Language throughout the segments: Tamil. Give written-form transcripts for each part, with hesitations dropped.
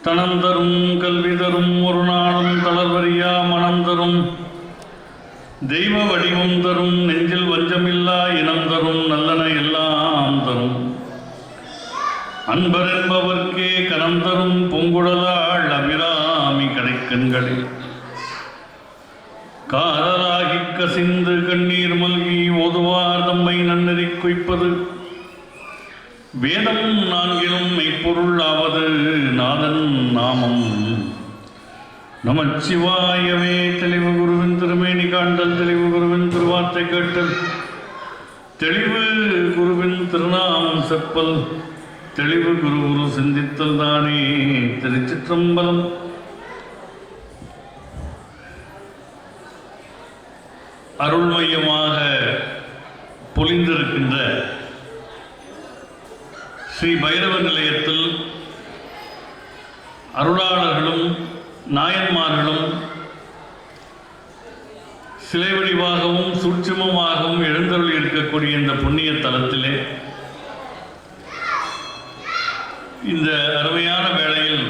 தனந்தரும் கல்வி தரும் ஒரு நாளும் தளர்வறியா மனம் தரும் தெய்வ வடிவம் தரும் நெஞ்சில் வஞ்சமில்லா இனம் தரும் நல்லன எல்லாம் தரும் அன்பர் என்பவர்க்கே கனம் தரும் பொங்குழலாள் அபிராமி கடைக்கண்களில் காதலாகி கசிந்து கண்ணீர் மல்கி ஓதுவார் தம்மை நன்னெறி குய்ப்பது வேதம் நான்கிலும் மெய்ப்பொருள் ஆவது நாதன் நாமம் நமச்சிவாயவே. தெளிவு குருவின் திருமேனி காண்டல், தெளிவு குருவின் திருவார்த்தை கேட்டல், தெளிவு குருவின் திருநாமம் செப்பல், தெளிவு குரு குரு சிந்தித்தல் தானே திருச்சிற்றம்பலம். அருள்மையமாக பொலிந்திருக்கின்ற ஸ்ரீ பைரவ நிலையத்தில் அருளாளர்களும் நாயன்மார்களும் சிலை வடிவாகவும் சூட்சுமமாகவும் எழுந்தருளி இருக்கக்கூடிய இந்த புண்ணிய தலத்திலே இந்த அருமையான வேளையில்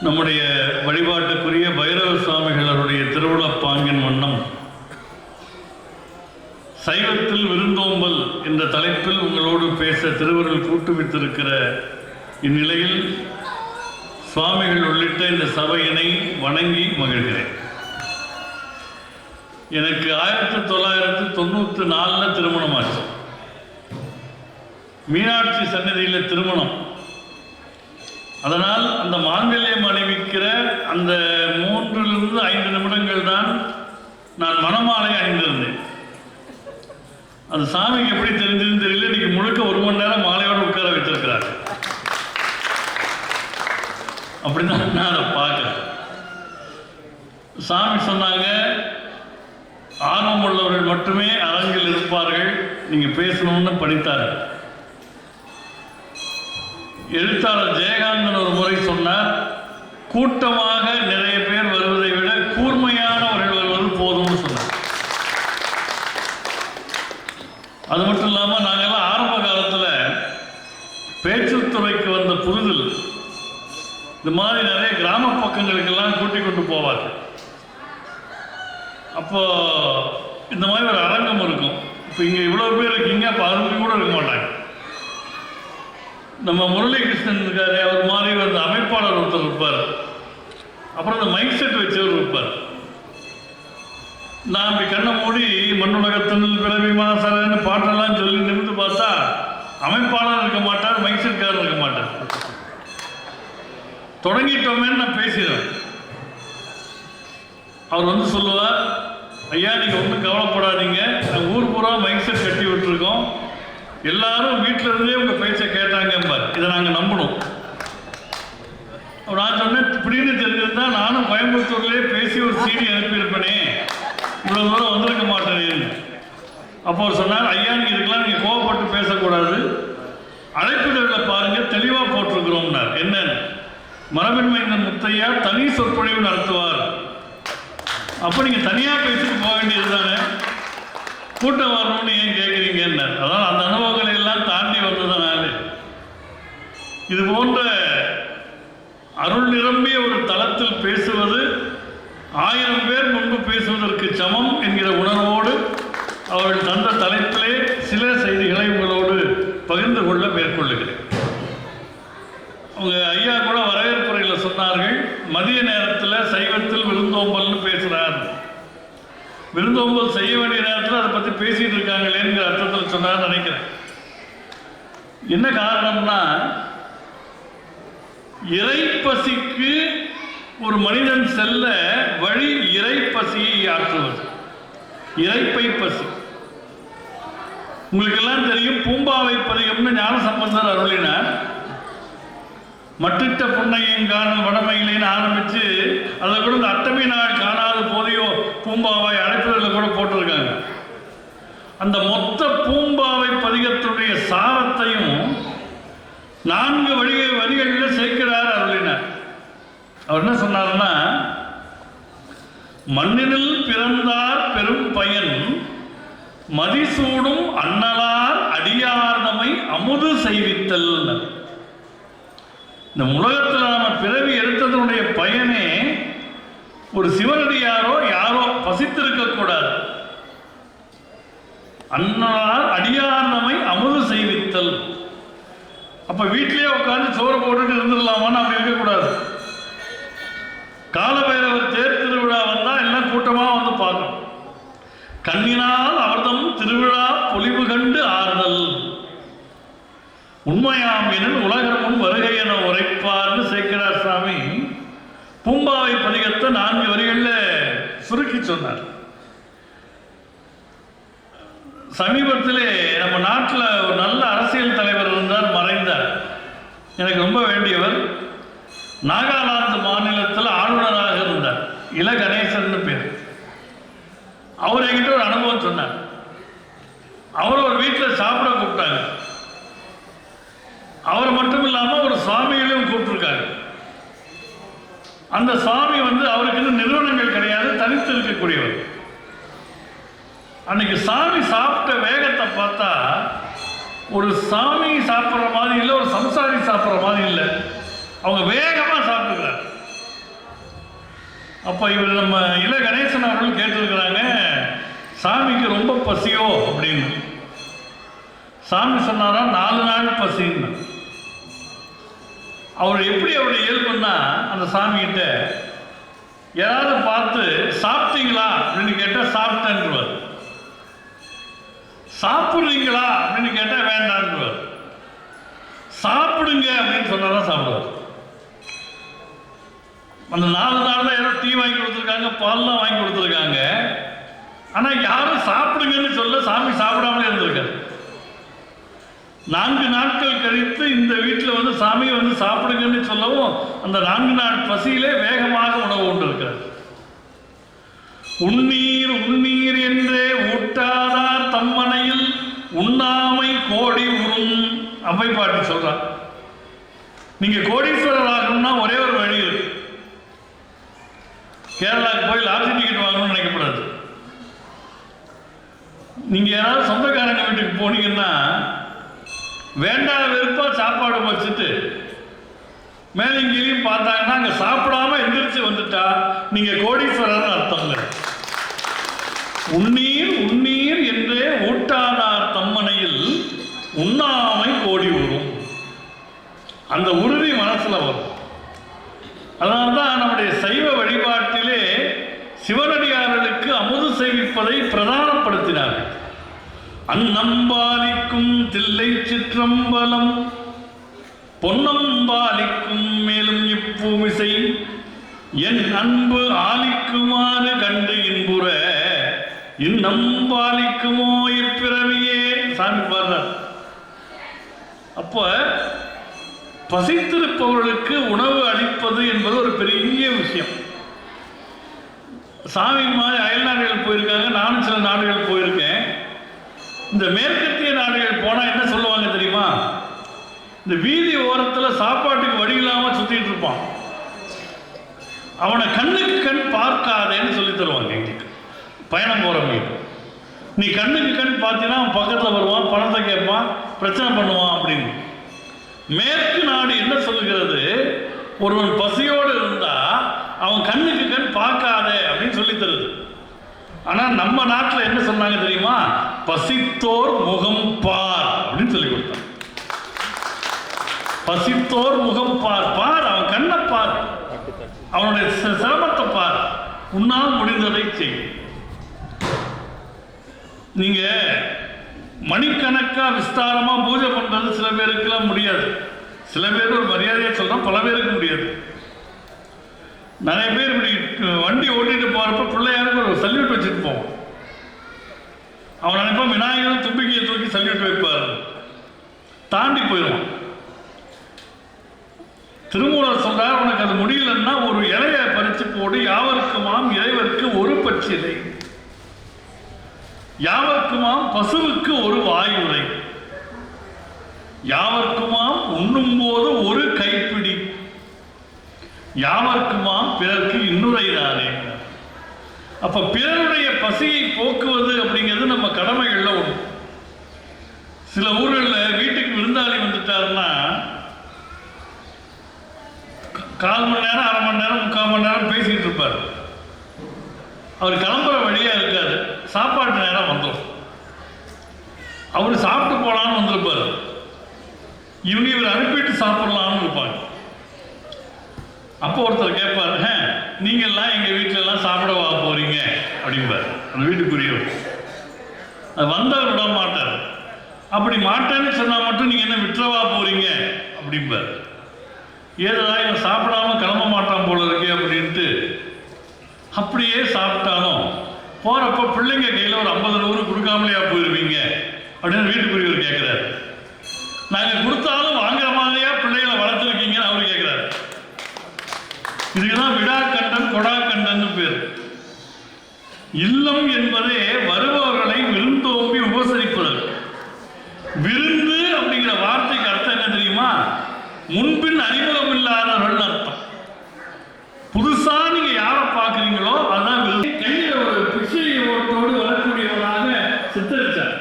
நம்முடைய வழிபாட்டுக்குரிய பைரவ சுவாமிகளுடைய திருவிழா பாங்கின் வண்ணம் சைவத்தில் விருந்தோம்பல் என்ற தலைப்பில் உங்களோடு பேச திருவருள் கூட்டுவித்திருக்கிற இந்நிலையில் சுவாமிகள் உள்ளிட்ட இந்த சபையினை வணங்கி மகிழ்கிறேன். எனக்கு 1994 திருமணமாச்சு. மீனாட்சி சன்னதியில் திருமணம். அதனால் அந்த மாங்கல்யம் அணிவிக்கிற அந்த 3 to 5 நிமிடங்கள் தான் நான் மணமாலை அணிந்திருந்தேன். அந்த சாமிக்கு எப்படி தெரிஞ்சதுன்னு தெரியல, இன்னைக்கு முழுக்க 1 மணி நேரம் மாலையோடு உட்கார வைத்திருக்கிறார். அப்படிதான் நான் அதை பார்க்கிறேன். சாமி சொன்னாங்க, ஆர்வம் உள்ளவர்கள் மட்டுமே அரங்கில் இருப்பார்கள், நீங்க பேசணும்னு படித்தார்கள். எழுத்தாளர் ஜெயகாந்தன் ஒரு முறை சொன்னார், கூட்டமாக நிறைய பேர் வருவதை விட கூர்மையானவர்கள் வருவது போதும்னு சொன்னார். அது மட்டும் இல்லாமல் நாங்கள்லாம் ஆரம்ப காலத்தில் பேச்சுத்துறைக்கு வந்த புரிதல் இந்த மாதிரி நிறைய கிராம பக்கங்களுக்கெல்லாம் கூட்டிக் கொண்டு போவார்கள். அப்போ இந்த மாதிரி ஒரு அரங்கம் இருக்கும். இப்போ இங்கே இவ்வளோ பேர் இருக்கீங்க, அப்போ அருமை கூட இருக்க மாட்டாங்க. நம்ம முரளிகிருஷ்ணன் இருக்காரு, அவர் மாதிரி வந்து அமைப்பாளர் ஒருத்தர் இருப்பார், அப்புறம் இந்த மைக் செட் வச்சவர் இருப்பார். நான் இப்படி கண்ணை மூடி மண்ணுலகத்தினில் பிறவி மாசரன்னு பாட்டெல்லாம் சொல்லி நிமிந்து பார்த்தா அமைப்பாளர் இருக்க மாட்டார், மைக் செட்காரர் இருக்க மாட்டார். தொடங்கிட்டோமேன்னு நான் பேசுகிறேன். அவர் வந்து சொல்லுவார், ஐயா நீங்கள் ஒன்றும் கவலைப்படாதீங்க, நாங்கள் ஊர் பூரா மைக் செட் கட்டி விட்டுருக்கோம், எல்லாரும் வீட்டில் இருந்தே உங்கள் பேச்சை கேட்டாங்கம்பார். இதை நாங்கள் நம்பணும். நான் சொன்னேன், இப்படின்னு தெரிஞ்சிருந்தா நானும் கோயம்புத்தூர்லேயே பேசி ஒரு CD அனுப்பியிருப்பேனே, இவ்வளோ தூரம் வந்திருக்க மாட்டேன். அப்போ அவர் சொன்னார், ஐயா நீங்கள் இதுக்கெல்லாம் நீங்கள் கோவப்பட்டு பேசக்கூடாது, அழைப்பிதழில் பாருங்கள் தெளிவாக போட்டிருக்கிறோம்னார். என்னன்னு, மரபின்மையின் முத்தையா தனி சொற்பொழிவு நடத்துவார். அப்போ நீங்கள் தனியாக பேசிட்டு போக வேண்டியது தானே, கூட்டம் வரணும்னு ஏன் கேட்குறீங்கன்னு. அதான் அந்த அனுபவங்களை எல்லாம் தாண்டி வந்ததுனால இது போன்ற அருள் நிரம்பிய ஒரு தளத்தில் பேசுவது 1000 பேர் முன்பு பேசுவதற்கு சமம் என்கிற உணர்வோடு அவர்கள் தந்த தலைப்பிலே சில செய்திகளை உங்களோடு பகிர்ந்து கொள்ள மேற்கொள்ளுகிறேன். அவங்க ஐயா கூட வரவேற்புரையில் சொன்னார்கள், மதிய நேரத்தில் சைவத்தில் விருந்தோம்பல்னு பேசுகிறார், விருந்தோம்பல் செய்ய வேண்டிய நேரத்தில் அதை பற்றி பேசிட்டு இருக்காங்களேங்கிற அர்த்தத்தில் சொன்னார் நினைக்கிறேன். என்ன காரணம்னா, இறைப்பசிக்கு ஒரு மனிதன் செல்ல வழி இறைப்பசியை ஆற்றுவது, இறைப்பை பசி. உங்களுக்கெல்லாம் தெரியும், பூம்பாவை பதிகம்னு ஞானசம்பந்தர் அருளினார். மட்டிட்ட புன்னையும் காணல் வடமையிலேன்னு ஆரம்பித்து அதை கூட இந்த அட்டமி நாள் காணாத போதையோ பூம்பாவை அழைப்புகளில் கூட போட்டிருக்காங்க. அந்த மொத்த பூம்பாவை பதிகத்துடைய சாரத்தையும் 4 வரிகளில் சேர்க்கிறார் அருளினார். அவர் என்ன சொன்னார்னா, மண்ணினில் பிறந்தார் பெரும் பயன் மதிசூடும் அன்னலார் அடியார்தமை அமுது செய்வித்தல். இந்த உலகத்தில் நாம பிறவி எடுத்ததனுடைய பயனே ஒரு சிவனடியாரோ யாரோ பசித்திருக்க கூடாது. அன்னார் அடியார் நம்மை அமுது செய்வித்தல். அப்ப வீட்டிலேயே உட்காந்து சோறு போட்டுட்டு இருந்துடலாமான்னு அப்படி இருக்கக்கூடாது. காலபைரவர் தேர் திருவிழா வந்தா எல்லாம் கூட்டமா வந்து பார்க்கணும். கண்ணினால் அவர்தம் திருவிழா பொலிவு கண்டு ஆறுதல். உண்மையாம் எனில் உலகர் முன் வருகை என உரைப்பார்னு சேக்கிரார் சாமி பூம்பாவை பதிகத்தை 4 வரிகளில் சுருக்கி சொன்னார். சமீபத்திலே நம்ம நாட்டில் ஒரு நல்ல அரசியல் தலைவர் இருந்தார், மறைந்தார். எனக்கு ரொம்ப வேண்டியவர். நாகாலாந்து மாநிலத்தில் ஆளுநராக இருந்தார். இல கணேசன் பேர். அவர் என்கிட்ட ஒரு அனுபவம் சொன்னார். அவர் ஒரு வீட்டில் சாப்பிட கூப்பிட்டாங்க. அவர் மட்டும் இல்லாமல் ஒரு சுவாமிகளையும் கூப்பிட்டுருக்காங்க. அந்த சுவாமி அவருக்கு நிறுவனங்கள் கிடையாது, தனித்து இருக்கக்கூடியவர். அன்னைக்கு சாமி சாப்பிட்ட வேகத்தை பார்த்தா ஒரு சாமி சாப்பிட்ற மாதிரி இல்லை, ஒரு சம்சாரி சாப்பிட்ற மாதிரி இல்லை. அவங்க வேகமாக சாப்பிட்டுக்கிறார். அப்போ இவர் நம்ம இல கணேசன் அவர்கள் கேட்டிருக்கிறாங்க, சாமிக்கு ரொம்ப பசியோ அப்படின்னு. சாமி சொன்னாரா 4 நாள் பசின்னு. அவர் எப்படி அவருடைய இயல்புன்னா, அந்த சாமிகிட்ட யாராவது பார்த்து சாப்பிட்டீங்களா அப்படின்னு கேட்டால் சாப்பிட்டேன்றுவார். சாப்பிட்றீங்களா அப்படின்னு கேட்டால் வேண்டான்றுவார். சாப்பிடுங்க அப்படின்னு சொன்னாதான் சாப்பிடுவார். அந்த 4 நாளில் யாரோ டீ வாங்கி கொடுத்துருக்காங்க, பால்லாம் வாங்கி கொடுத்துருக்காங்க. ஆனால் யாரும் சாப்பிடுங்கன்னு சொல்ல சாமி சாப்பிடாமலே இருந்திருக்காரு. 4 நாட்கள் கழித்து இந்த வீட்டில் சாமி சாப்பிடுங்கன்னு சொல்லவும் அந்த 4 நாள் பசியிலே வேகமாக உணவு கொண்டு இருக்கிறார். உண்ணீர் உண்ணீர் என்றே ஊட்டாதார் தம்மனையில் உண்ணாமை கோடி உறும். அவை பாட்டி சொல்றார். நீங்க கோடீஸ்வரர் ஆகணும்னா ஒரே ஒரு வழி இருக்கு. கேரளாவுக்கு போய் லாட்ரி டிக்கெட் வாங்கணும்னு நினைக்கப்படாது. நீங்க யாராவது சொந்தக்காரங்க வீட்டுக்கு போனீங்கன்னா வேண்டாத வெறுப்பா சாப்பாடு வச்சுட்டு மேலங்கீழையும் பார்த்தாங்கன்னா அங்க சாப்பிடாம எந்திரிச்சு வந்துட்டா நீங்க கோடீஸ்வரர் அர்த்தம். உண்ணீர் உண்ணீர் என்றே ஊட்டாதார் தம்மனையில் உண்ணாமை கோடி உறும். அந்த உறுதி மனசுல வரும். அதனால்தான் நம்முடைய சைவ வழிபாட்டிலே சிவனடியார்களுக்கு அமுது செய்விப்பதை பிரதானப்படுத்தினார்கள். அன்னம்பாலிக்கும் தில்லை சிற்றம்பலம் பொன்னம்பாலிக்கும் மேலும் இப்பூமிசை என் அன்பு ஆலிக்குமாறு கண்டு இன்புற இன்னம்பாலிக்குமோ இப்பிறவியே. சாமி பாடுறார். அப்ப பசித்திருப்பவர்களுக்கு உணவு அளிப்பது என்பது ஒரு பெரிய விஷயம். சாமி மாதிரி அயல் நாடுகள் போயிருக்காங்க, நானும் சில நாடுகள் போயிருக்கேன். இந்த மேற்கத்திய நாடுகள் போனால் என்ன சொல்லுவாங்க தெரியுமா? இந்த வீதி ஓரத்தில் சாப்பாட்டுக்கு வழி இல்லாமல் சுற்றிட்டு இருப்பான். அவனை கண்ணுக்கு கண் பார்க்காதேன்னு சொல்லி தருவாங்க எங்களுக்கு பயணம் போகிறவங்க. நீ கண்ணுக்கு கண் பார்த்தீங்கன்னா அவன் பக்கத்தில் வருவான், பணத்தை கேட்பான், பிரச்சனை பண்ணுவான் அப்படின்னு. மேற்கு நாடு என்ன சொல்லுகிறது? ஒருவன் பசியோடு இருந்தா அவன் கண்ணுக்கு கண் பார்க்காதே அப்படின்னு சொல்லி தருது. ஆனால் நம்ம நாட்டில் என்ன சொன்னாங்க தெரியுமா? பசித்தோர் முகம் பார் அப்படின்னு சொல்லி கொடுத்தாங்க. பசித்தோர் முகம் பார். பார், அவன் கண்ணை பார், அவனுடைய சிரமத்தை பார், உன்னால் முடிந்ததை செய். நீங்க மணிக்கணக்கா விஸ்தாரமா பூஜை பண்றது சில பேருக்குலாம் முடியாது. சில பேர் ஒரு மரியாதையை சொல்றோம், பல பேருக்கு முடியாது. நிறைய பேர் இப்படி வண்டி ஓட்டிட்டு போறப்ப பிள்ளையாருக்கு ஒரு சல்யூட் வச்சுட்டு போவான். அவன் நினைப்பான் விநாயகரும் தும்பிக்கையை தூக்கி சல்யூட் வைப்பார், தாண்டி போயிடுவான். திருமூலர் சொல்றார், உனக்கு அது முடியலன்னா ஒரு இலையை பறிச்சு போடு. யாவருக்குமாம் இறைவருக்கு ஒரு பச்சிலை, யாவர்க்குமாம் பசுவுக்கு ஒரு வாயுரை, யாவர்க்குமாம் உண்ணும் போது ஒரு கைப்பிடி, யாவர்க்குமாம் பிறர்க்கு இன்னுரைதானே. அப்ப பிறருடைய பசியை போக்குவது அப்படிங்கிறது நம்ம கடமைகள்ல ஒன்று. சில ஊர்களில் வீட்டுக்கு விருந்தாளி வந்துட்டாருன்னா 1/4 மணி நேரம், அரை மணி நேரம், 3/4 மணி நேரம் பேசிக்கிட்டு இருப்பார். அவர் கிளம்புற வழியாக இருக்காது, சாப்பாட்டு நேரம் வந்துடும். அவர் சாப்பிட்டு போகலான்னு வந்திருப்பார். இவர் அனுப்பிட்டு சாப்பிடலான்னு இருப்பாங்க. அப்போ ஒருத்தர் கேட்பார், நீங்கள்லாம் எங்கள் வீட்டிலலாம் சாப்பிடவா போகிறீங்க அப்படிம்பார் அந்த வீட்டுக்குரியவர். அது வந்தவர் விட மாட்டார். அப்படி மாட்டேன்னு சொன்னால் மட்டும் நீங்கள் என்ன விட்டுறவா போகிறீங்க அப்படிம்பார். ஏதா இவன் சாப்பிடாம கிளம்ப மாட்டான் போல இருக்கே அப்படின்ட்டு அப்படியே சாப்பிட்டாலும் போகிறப்ப பிள்ளைங்க கையில் ஒரு 50-100 கொடுக்காமலையா போயிடுவீங்க அப்படின்னு வீட்டுக்குரியவர் கேட்குறாரு. நாங்கள் கொடுத்தாலும் வாங்குற மாதிரியா பிள்ளைகளை வளர்த்துருக்கீங்கன்னு அவர் கேட்குறாரு. இதுக்குதான் விடா கண்டன் கொடா கண்டன் பேர். இல்லம் என்பதே வருபவர்களை விருந்தோம்பி உபசரிப்பது. விருந்து அப்படிங்கிற வார்த்தைக்கு அர்த்தம் என்ன தெரியுமா? முன்பின் அறிமுகம் இல்லாதவர்கள் அர்த்தம். புதுசா நீங்க யாரை பார்க்குறீங்களோ அதான் விருந்து. கையில ஒரு பிச்சையோடு வரக்கூடியவராக சித்தரிச்சார்.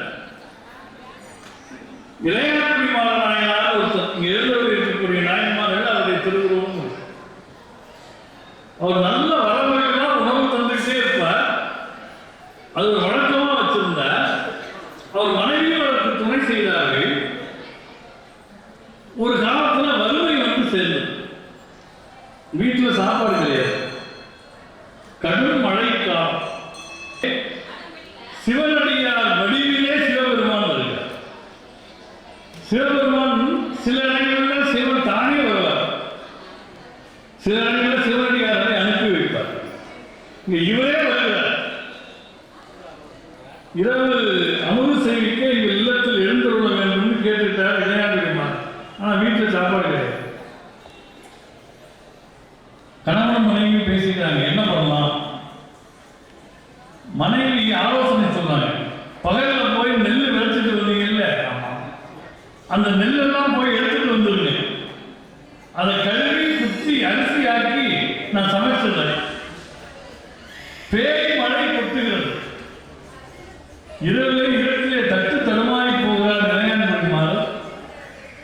இளையாக்குடி மாதநாயனார் ஒருத்தர். இங்க எழுதவில் இருக்கக்கூடிய நாயன்மார்கள் அவருடைய திருவுருவம். அவர் நல்ல வரவழைலாம் உணவு தந்துகிட்டே இருப்பார். அது ஒரு வழக்கமா வச்சிருந்தார். அவர் மனைவியும் அவருக்கு துணை செய்தார்கள். ஒரு காலத்துல வறுமை வந்து சேர்ந்து வீட்டுல சாப்பாடு கிடையாது. கடும் மழை காலம். சிவனடியார் வடிவிலே சிவபெருமான் வருகிறார். சிவபெருமான் சில இடங்களில் சிவன் தானே வருவார், சில இடங்களில் சிவனடியாரை அனுப்பி வைப்பார். இவரே வருகிறார். இரவு அமுது செய்விக்க எங்கள் இல்லத்தில் எழுந்துள்ள வேண்டும் கேட்டுட்டார் இளையாண்டிருமான். ஆனால் வீட்டில் சாப்பாடு கிடையாது. கணவன் மனைவி பேசிக்கிறாங்க, என்ன பண்ணலாம்? மனைவி ஆலோசனை சொன்னாங்க, பகலில் போய் நெல் விளைச்சிட்டு வந்தீங்கல்ல, அந்த நெல்லெல்லாம் போய் எடுத்துட்டு வந்துருங்க. அதை கழுவி குத்தி அரிசி ஆக்கி நான் சமைச்சிடுறேன். பேய் மழை கொட்டுகிறது. இரவிலே தட்டு தடுமாறி போகிறார் நிலையாண்டிருமாறு.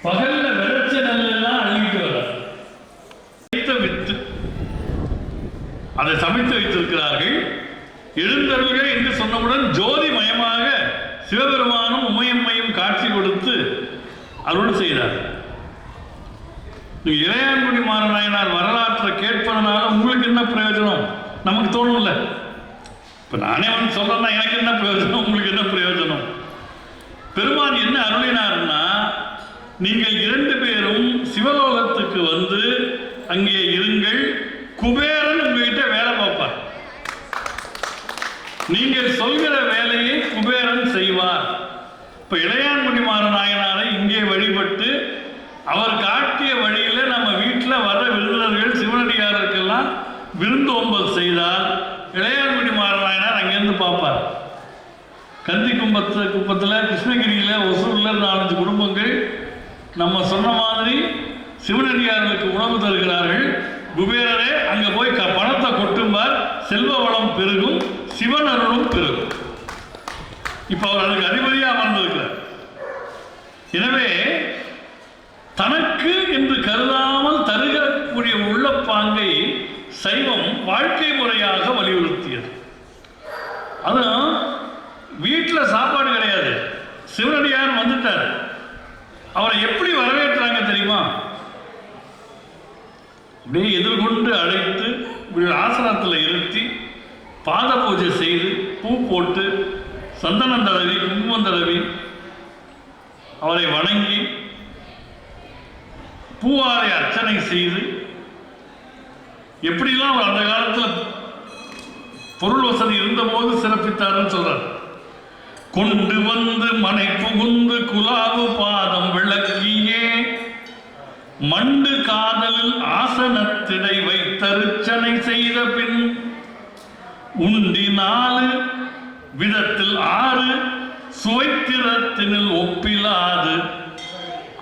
பகல்ல விளைச்ச நெல்லாம் அள்ளிட்டு வர்றார். வித்து அதை சமைத்து வைத்திருக்கிறார்கள். எழுந்தருள்கள் என்று சொன்னவுடன் ஜோதிமயமாக சிவபெருமானும் உமையம்மையும் காட்சி கொடுத்து அருள் செய்தார். இளையான்குடி மாறநாயனார் வரலாற்றை கேட்பதனால உங்களுக்கு என்ன பிரயோஜனம்? நமக்கு தோணும்ல. இப்ப நானே வந்து சொல்றேன்னா எனக்கு என்ன பிரயோஜனம், உங்களுக்கு என்ன பிரயோஜனம்? பெருமான் என்ன அருளினார்னா, நீங்கள் 2 பேரும் சிவலோகத்துக்கு வந்து அங்கே இருங்கள். குபேரன் உங்ககிட்ட வேலை பார்ப்பார். நீங்கள் சொல்கிற வேலையை குபேரன் செய்வார். இப்ப இளையான்குடி மாறநாயனாரை இங்கே வழிபட்டு அவர் காட்டிய வழியில நம்ம வீட்டில் வர விருந்தினர்கள் சிவனடியாருக்கெல்லாம் விருந்தோம்பல் செய்தால் இளையான்குடி மாறநாயனார் அங்கேருந்து பார்ப்பார். கந்தி குப்பத்தில் கிருஷ்ணகிரியில் ஒசூரில் 4-5 குடும்பங்கள் நம்ம சொன்ன மாதிரி சிவனடியார்களுக்கு உணவு தருகிறார்கள். குபேரரே அங்கே போய் பணத்தை கொட்டும்பார். செல்வ வளம் பெருகும், சிவன் அருளும் பெருகும். இப்போ அவர் அதுக்கு அதிபதியாக அமர்ந்திருக்கிறார். எனவே தனக்கு என்று கருதாமல் தருகக்கூடிய உள்ளப்பாங்கை சைவம் வாழ்க்கை முறையாக வலியுறுத்தியது. அதுவும் வீட்டில் சாப்பாடு கிடையாது, சிவனடியார் வந்துட்டார். அவரை எப்படி வரவேற்றாங்க தெரியுமா? அப்படியே எதிர்கொண்டு அழைத்து ஆசனத்தில் இருத்தி பாத பூஜை செய்து பூ போட்டு சந்தனம் தடவி குங்குமம் தடவி அவரை வணங்கி பூவாரை அர்ச்சனை செய்து, எப்படிலாம் அவர் அந்த காலத்தில் பொருள் வசதி இருந்தபோது சிறப்பித்தார்னு சொல்றார். கொண்டு வந்து மனை புகுந்து குலாவு பாதம் விளக்கியே மண்டு காதலில் ஆசனத்திடை வைத்தருச்சனை செய்த பின் உண்டி 4 விதத்தில் 6 சுவைத்திரத்தினில் ஒப்பிலாது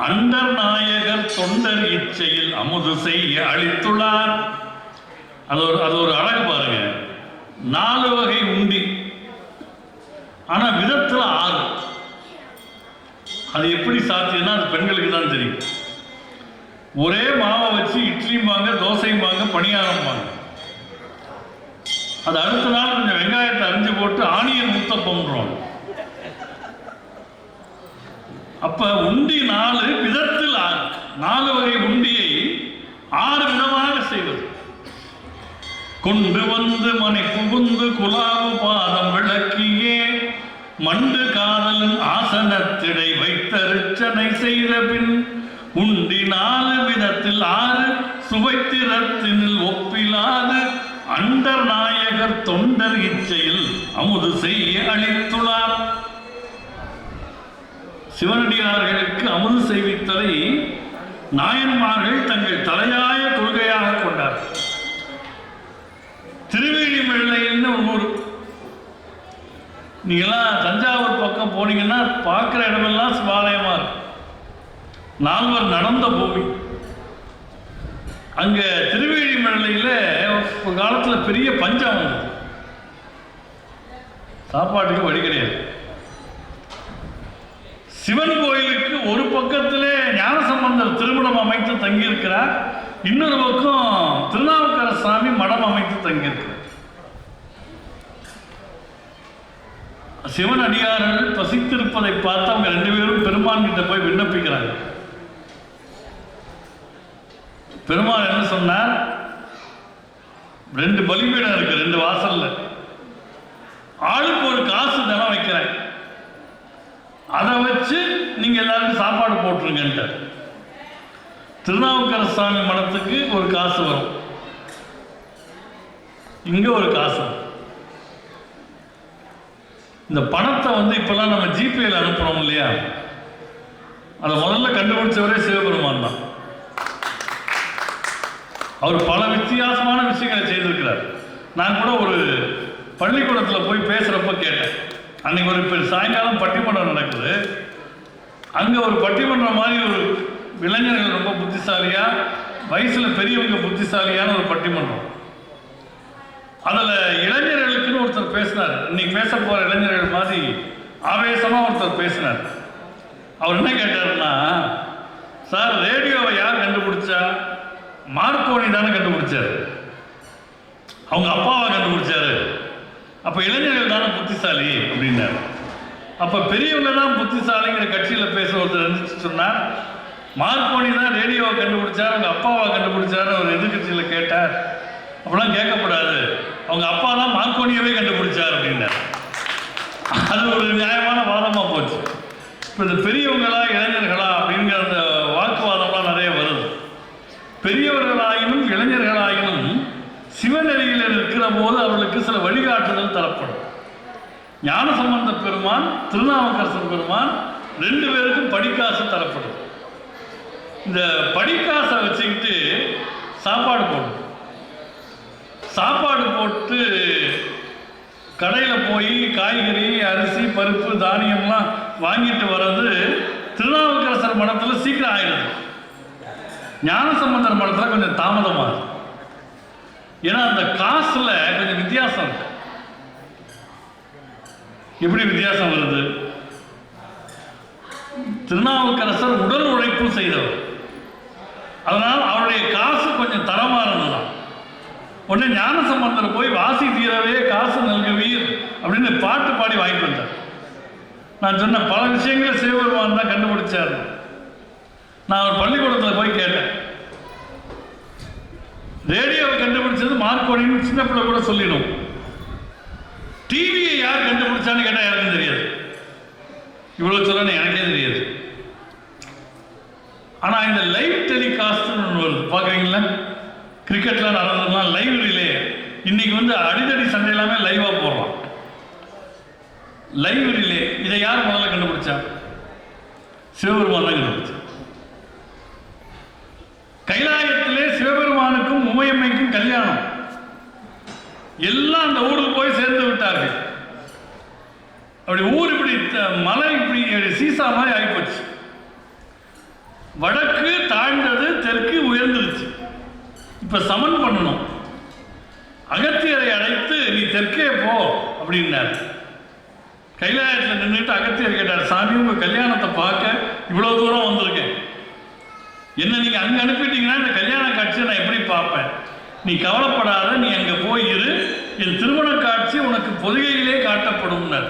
அண்டர் நாயகர் தொண்டர் இச்சையில் அமுது செய்ய அளித்துள்ளார். அது ஒரு அழகு பாருங்க. 4 வகை உண்டி, ஆனா விதத்தில் 6. அது எப்படி சாத்தியம்னா அது பெண்களுக்கு தான் தெரியும். ஒரே மாவை வச்சு இட்லியும்பாங்க, தோசையும்பாங்க, பணியாரம்பாங்க. அது அடுத்த நாள் கொஞ்சம் வெங்காயத்தை அரிஞ்சு போட்டு ஆனியன் ஊத்தப்பம்ன்றோம். அப்ப உண்டி 4 விதத்தில் 4 வகை உண்டியை 6 விதமாக செய்வது. கொண்டு வந்து மனை புகுந்து குலாவு பாதம் விளக்கியே மண்டு காதலன் ஆசனத்திடை வைத்தரிச்சனை செய்த பின் உண்டி 4 விதத்தில் 6 சுவைத்திரத்தினில் ஒப்பிலாது அண்டர் நாயகர் தொண்டர் இச்சையில் அமுது செய்ய அளித்துள்ளார். சிவனடியார்களுக்கு அமுது செய்வித்தலை நாயன்மார்கள் தங்கள் தலையாய கொள்கையாக கொண்டார். திருவேணிமலைன்னு ஒரு ஊர், நீங்களாம் தஞ்சாவூர் பக்கம் போனீங்கன்னா பார்க்குற இடமெல்லாம் சிவாலயமா இருக்கும். 4 நடந்த பூமி. அங்க திருவேணிமலையில ஒரு காலத்துல பெரிய பஞ்சம் வந்தது. சாப்பாட்டுக்கு வழி கிடையாது. சிவன் கோயிலுக்கு ஒரு பக்கத்திலே ஞானசம்பந்தர் திருமணம் அமைத்து தங்கியிருக்கிறார், இன்னொரு பக்கம் திருநாவுக்கரசு சாமி மடம் அமைத்து தங்கியிருக்கிறார். சிவன் அடியார்கள் பசித்திருப்பதை பார்த்து அவங்க 2 பேரும் பெருமான் கிட்ட போய் விண்ணப்பிக்கிறாங்க. பெருமாள் என்ன சொன்னார்? 2 பலிபீடம் இருக்கு, 2 வாசல்ல, ஆளுக்கு ஒரு காசு தினம் வைக்கிறேன், அதை வச்சு நீங்க எல்லாருக்கும் சாப்பாடு போட்டுருங்க. திருநாவுக்கரசு சாமி மடத்துக்கு ஒரு காசு வரும், இங்க ஒரு காசு. இந்த பணத்தை இப்பெல்லாம் நம்ம ஜிபேல அனுப்புறோம் இல்லையா, அதை முதல்ல கண்டுபிடிச்சவரே சிவபெருமான் தான். அவர் பல வித்தியாசமான விஷயங்களை செய்திருக்கிறார். நான் கூட ஒரு பள்ளிக்கூடத்தில் போய் பேசுகிறப்ப கேட்டேன். அன்னைக்கு ஒரு சாயங்காலம் பட்டிமன்றம் நடக்குது. அங்கே ஒரு பட்டிமன்றம் மாதிரி ஒரு இளைஞர்கள் ரொம்ப புத்திசாலியா, வயசில் பெரியவங்க புத்திசாலியான ஒரு பட்டிமன்றம். அதில் இளைஞர்களுக்குன்னு ஒருத்தர் பேசினார். இன்னைக்கு பேச போகிற இளைஞர்கள் மாதிரி ஆவேசமாக ஒருத்தர் பேசினார். அவர் என்ன கேட்டாருன்னா, சார் ரேடியோவை யார் கண்டுபிடிச்சா? மார்க்கோனி தானே கண்டுபிடிச்சாரு, அவங்க அப்பாவை கண்டுபிடிச்சாரு. அப்ப இளைஞர்கள் தானே புத்திசாலி அப்படின்னாரு. அப்ப பெரியவங்க தான் புத்திசாலிங்கிற கட்சியில் பேச ஒருத்தர் இருந்துச்சு சொன்னார், மார்க்கோனி தான் ரேடியோவை கண்டுபிடிச்சார், அவங்க அப்பாவை கண்டுபிடிச்சாரு ஒரு எதிர்கட்சியில் கேட்டார். அப்படிலாம் கேட்கக்கூடாது, அவங்க அப்பா தான் மார்க்கோனியவே கண்டுபிடிச்சார் அப்படின்னாரு. அது ஒரு நியாயமான வாதமாக போச்சு. இப்போ இந்த பெரியவங்களா இளைஞர்களா அப்படிங்கிற அந்த வாக்குவாதம்லாம் நிறைய வருது. பெரியவர்களாயினும் இளைஞர்களாயினும் சிவநெறியில் இருக்கிற போது அவர்களுக்கு சில வழிகாட்டுதல் தரப்படும். ஞானசம்பந்த பெருமான், திருநாவுக்கரசர் பெருமான் 2 பேருக்கும் படிக்காசு தரப்படும். இந்த படிக்காசை வச்சுக்கிட்டு சாப்பாடு போடும். சாப்பாடு போட்டு கடையில் போய் காய்கறி, அரிசி, பருப்பு, தானியம்லாம் வாங்கிட்டு வர்றது திருநாவுக்கரசர் மடத்தில் சீக்கிரம் ஆயிடுது. ஞானசம்பந்தர் மடத்தில் கொஞ்சம் தாமதமாகுது. ஏன்னா அந்த காசுல கொஞ்சம் வித்தியாசம் இருக்கு. எப்படி வித்தியாசம் வருது? திருநாவுக்கரசர் உடல் உழைப்பு செய்தவர், அதனால் அவருடைய காசு கொஞ்சம் தரமானதுதான். உடனே ஞானசம்பந்தர் போய் வாசி தீரவே காசு நல்குவீர் அப்படின்னு பாட்டு பாடி வாங்கிட்டு வந்தார். நான் சொன்ன பல விஷயங்களை சிவபெருமான் தான் கண்டுபிடிச்சார். நான் ஒரு பள்ளிக்கூடத்தில் போய் கேட்டேன், ரேடியோவை கண்டுபிடிச்சது மார்க்கோனின்னு சின்ன பிள்ளை கூட சொல்லிடும். டிவியை யார் கண்டுபிடிச்சான்னு கேட்டால் யாருக்கும் தெரியாது. இவ்வளோ சொல்லணும் எனக்கே தெரியாது. ஆனால் இந்த லைவ் டெலிகாஸ்ட்னு ஒன்று வருது, பார்க்குறீங்களா? கிரிக்கெட்லாம் நடந்ததுலாம் லைவ் ரிலே. இன்னைக்கு அடிதடி சண்டை எல்லாமே லைவாக போடுறோம். லைவ் ரிலே இதை யார் முதல்ல கண்டுபிடிச்சா? சிவபெருமான் தான் கண்டுபிடிச்சா. கைலாயத்திலே சிவபெருமானுக்கும் உமையம்மைக்கும் கல்யாணம். எல்லாம் அந்த ஊருக்கு போய் சேர்ந்து விட்டார்கள். அப்படி ஊர் இப்படி மலை இப்படி சீசா மாதிரி ஆகிப்போச்சு. வடக்கு தாழ்ந்தது, தெற்கு உயர்ந்துருச்சு. இப்ப சமன் பண்ணணும். அகத்தியரை அழைத்து நீ தெற்கே போ அப்படின்னார். கைலாயத்தில் நின்றுட்டு அகத்தியர் கேட்டார், சாமி உங்க கல்யாணத்தை பார்க்க இவ்வளவு தூரம் வந்திருக்கேன், என்ன நீங்கள் அங்கே அனுப்பிட்டீங்கன்னா இந்த கல்யாண காட்சியை நான் எப்படி பார்ப்பேன்? நீ கவலைப்படாத, நீ அங்கே போய் இரு, என் திருமண காட்சி உனக்கு பொதுகையிலே காட்டப்படும்னார்.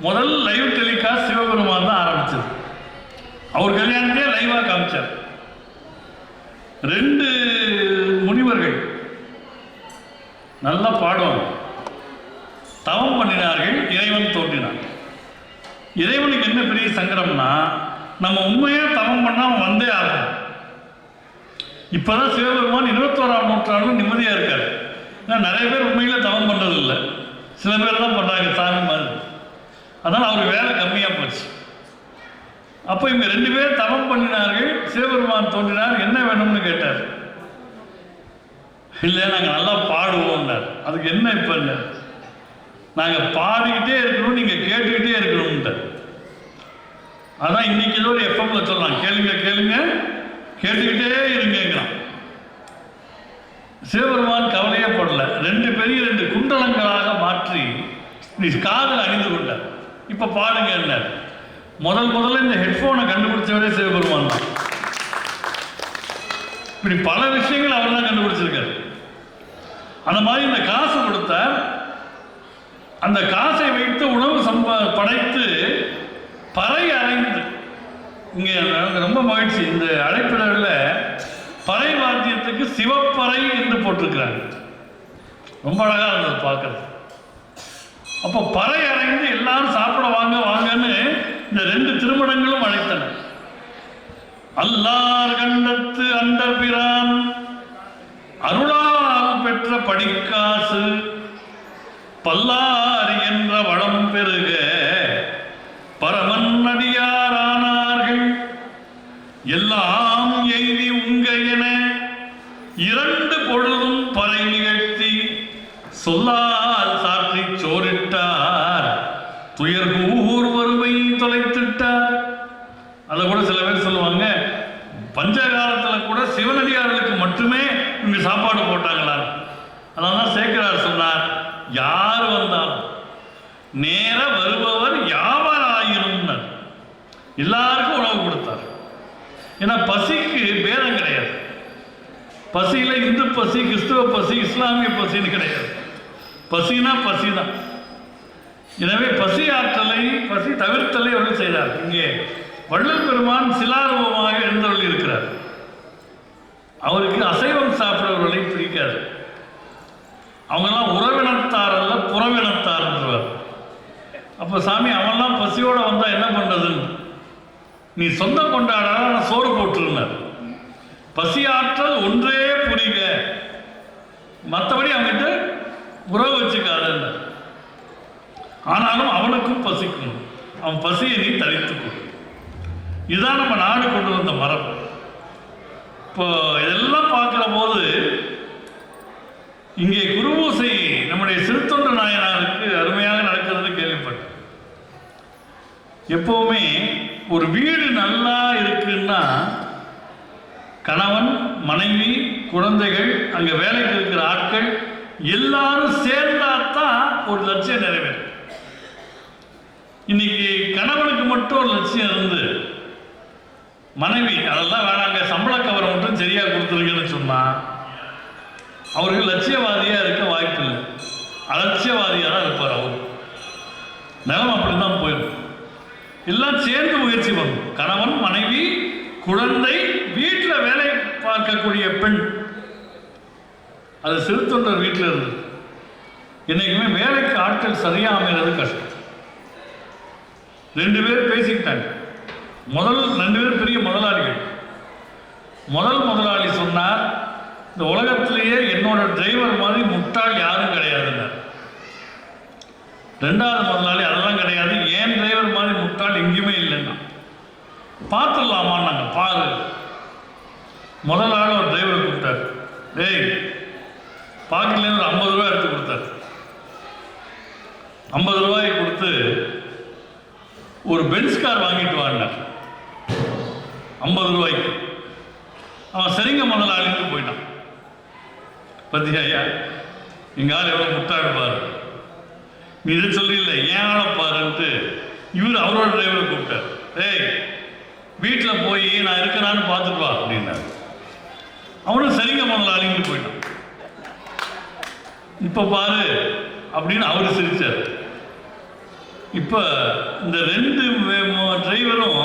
முதல் லைவ் டெலிகாஸ்ட் சிவபெருமான் தான் ஆரம்பிச்சது. அவர் கல்யாணத்தையே லைவாக காமிச்சார். 2 முனிவர்கள் நல்லா பாடுவாங்க. தவம் பண்ணினார்கள், இறைவன் தோன்றினான். இறைவனுக்கு என்ன பெரிய சங்கடம்னா, நம்ம உண்மையாக தவம் பண்ணால் அவன் வந்தே ஆகும். இப்போதான் சிவபெருமான் 21ஆம் நூற்றாண்டு நிம்மதியாக இருக்கார். ஏன்னா நிறைய பேர் உண்மையில் தவம் பண்ணுறது இல்லை, சில பேர் தான் பண்ணுறாங்க சாமி மாதிரி. அதனால் அவர் வேலை கம்மியாக போச்சு. அப்போ இவங்க 2 பேர் தவம் பண்ணினார்கள், சிவபெருமான் தோன்றினார். என்ன வேணும்னு கேட்டார். இல்லை நாங்கள் நல்லா பாடுவோம்னார். அதுக்கு என்ன இப்போ இல்லை, நாங்கள் பாடிக்கிட்டே இருக்கணும், நீங்கள் கேட்டுக்கிட்டே இருக்கணும்ட்டார். அதான் இன்னைக்கு ஏதோ ஒரு எஃப்எம்ல சொல்லலாம், கேளுங்க கேளுங்க கேட்டுக்கிட்டே இருங்கிறான். சிவபெருமான் கவலையே படல. 2 குண்டலங்களாக மாற்றி நீ காதில் அணிந்து கொண்டார். இப்போ பாடுங்க என்ன. முதல்ல இந்த ஹெட்ஃபோனை கண்டுபிடிச்சவரே சிவபெருமான் தான். இப்படி பல விஷயங்கள் அவர் தான் கண்டுபிடிச்சிருக்காரு. அந்த மாதிரி இந்த காசு கொடுத்தார். அந்த காசை வைத்து உணவு படைத்து பறை அறைந்து, இங்கே ரொம்ப மகிழ்ச்சி, இந்த அழைப்பிடவில் பறை வாத்தியத்துக்கு சிவப்பறை என்று போட்டிருக்கிறாங்க. ரொம்ப அழகாக இருந்தது பார்க்கறது. அப்போ பறை அறைந்து எல்லாரும் சாப்பிட வாங்க வாங்கன்னு இந்த 2 திருமணங்களும் அழைத்தன. அல்லார் கண்டத்து அந்த பிரான் அருளால் பெற்ற படிக்காசு பல்லாரி என்ற வளம் பெருக பரமன் அடியாரானார்கள் எல்லாம் எய்தி உங்க என 2 பொழுதும் பறை நிகழ்த்தி சொல்லால் சாற்றி சோரிட்டார் துயர்கூர் வறுமை தொலைத்திட்டார். அதை கூட சில பேர் சொல்லுவாங்க, பஞ்ச காலத்தில் கூட சிவனடியார்களுக்கு மட்டுமே இங்கே சாப்பாடு போட்டாங்களா. அதான் சேக்கிரார் சொன்னார், யார் வந்தாலும் நேர வருபவர் யாவர் ஆயினும் எல்லாருக்கும் உணவு கொடுத்தார். ஏன்னா பசிக்கு பேதம் கிடையாது. பசியில இந்து பசி, கிறிஸ்துவ பசி, இஸ்லாமிய பசின்னு கிடையாது. பசினா பசி தான். எனவே பசி ஆற்றலை, பசி தவிர்த்தலை அவர்கள் செய்தார். இங்கே வள்ளல் பெருமான் சிலாரூபமாக எழுந்தவர்கள் இருக்கிறார். அவருக்கு அசைவம் சாப்பிடுறவர்களை பிடிக்காது. அவங்கெல்லாம் உறவினத்தார் அல்ல, புறவினத்தார் என்றவர். அப்போ சாமி அவன்லாம் பசியோடு வந்தால் என்ன பண்ணுறதுன்னு, நீ சொந்தம் கொண்டாடாத சோறு போட்டுருந்தார். பசி ஆற்றல் ஒன்றே புரிக, மற்றபடி அவங்ககிட்ட உறவு வச்சுக்காத. ஆனாலும் அவனுக்கும் பசிக்கணும், அவன் பசியை நீ தளித்துக்கணும். இதுதான் நம்ம நாடு கொண்டு வந்த மரபு. இப்போ இதெல்லாம் பார்க்குற போது இங்கே குருபூசை நம்முடைய சிறுத்தொண்ட நாயனாருக்கு அருமையாக நடக்கிறது கேள்விப்பட்டேன். எப்பவுமே ஒரு வீடு நல்லா இருக்குன்னா கணவன், மனைவி, குழந்தைகள், அங்கே வேலைக்கு இருக்கிற ஆட்கள் எல்லாரும் சேர்ந்தாதான் ஒரு லட்சியம் நிறைவேறும். இன்னைக்கு கணவனுக்கு மட்டும் ஒரு லட்சியம் இருந்து மனைவி அதெல்லாம் வேணாங்க, சம்பள கவரை மட்டும் சரியா கொடுத்துருக்குன்னு சொன்னா அவருக்கு லட்சியவாதியா இருக்க வாய்ப்பு இல்லை, அலட்சியவாதியாக தான் இருப்பார். அவர் நிலம் அப்படிதான் போயிடும். எல்லாம் சேர்ந்து முயற்சி பண்ணும். கணவன், மனைவி, குழந்தை, வீட்டில் வேலை பார்க்கக்கூடிய பெண். அது சிறுத்தொண்டர் வீட்டில் இருந்து என்னைக்குமே வேலைக்கு ஆட்கள் சரியா அமைகிறது கஷ்டம். 2 பேர் பேசிக்கிட்டாங்க. 2 பேர் பெரிய முதலாளிகள். முதலாளி சொன்னார், இந்த உலகத்திலேயே என்னோட டிரைவர் மாதிரி முட்டாள் யாரும் கிடையாதுன்னார். 2வது முதலாளி அதெல்லாம் கிடையாது, ஏன் டிரைவர் மாதிரி முட்டாள் எங்கேயுமே இல்லைன்னா. பார்த்துடலாமா நாங்கள் பாரு. முதலாளி ஒரு டிரைவரை கூப்பிட்டார். டேய் பாக்கெட்லேருந்து 50 ரூபா எடுத்து கொடுத்தார். 50 ரூபாய் கொடுத்து ஒரு பென்ஸ் கார் வாங்கிட்டு வாங்கினார் 50 ரூபாய்க்கு. அவன் சரிங்க முதலாளின்னு போயிட்டான். பத்தியா ஐயா, எங்கள் ஆள் எவ்வளோ முட்டாடுப்பார், நீ இதை சொல்லல ஏன் ஆளை பாருன்ட்டு இவர் அவரோட டிரைவரை கூப்பிட்டார். ஏய் வீட்டில் போய் நான் இருக்கிறான்னு பார்த்துட்டு வா அப்படின்னாரு. அவனும் சரிங்க முதலாளின்னு போயிட்டான். இப்போ பாரு அப்படின்னு அவரு சிரிச்சார். இப்போ இந்த 2 டிரைவரும்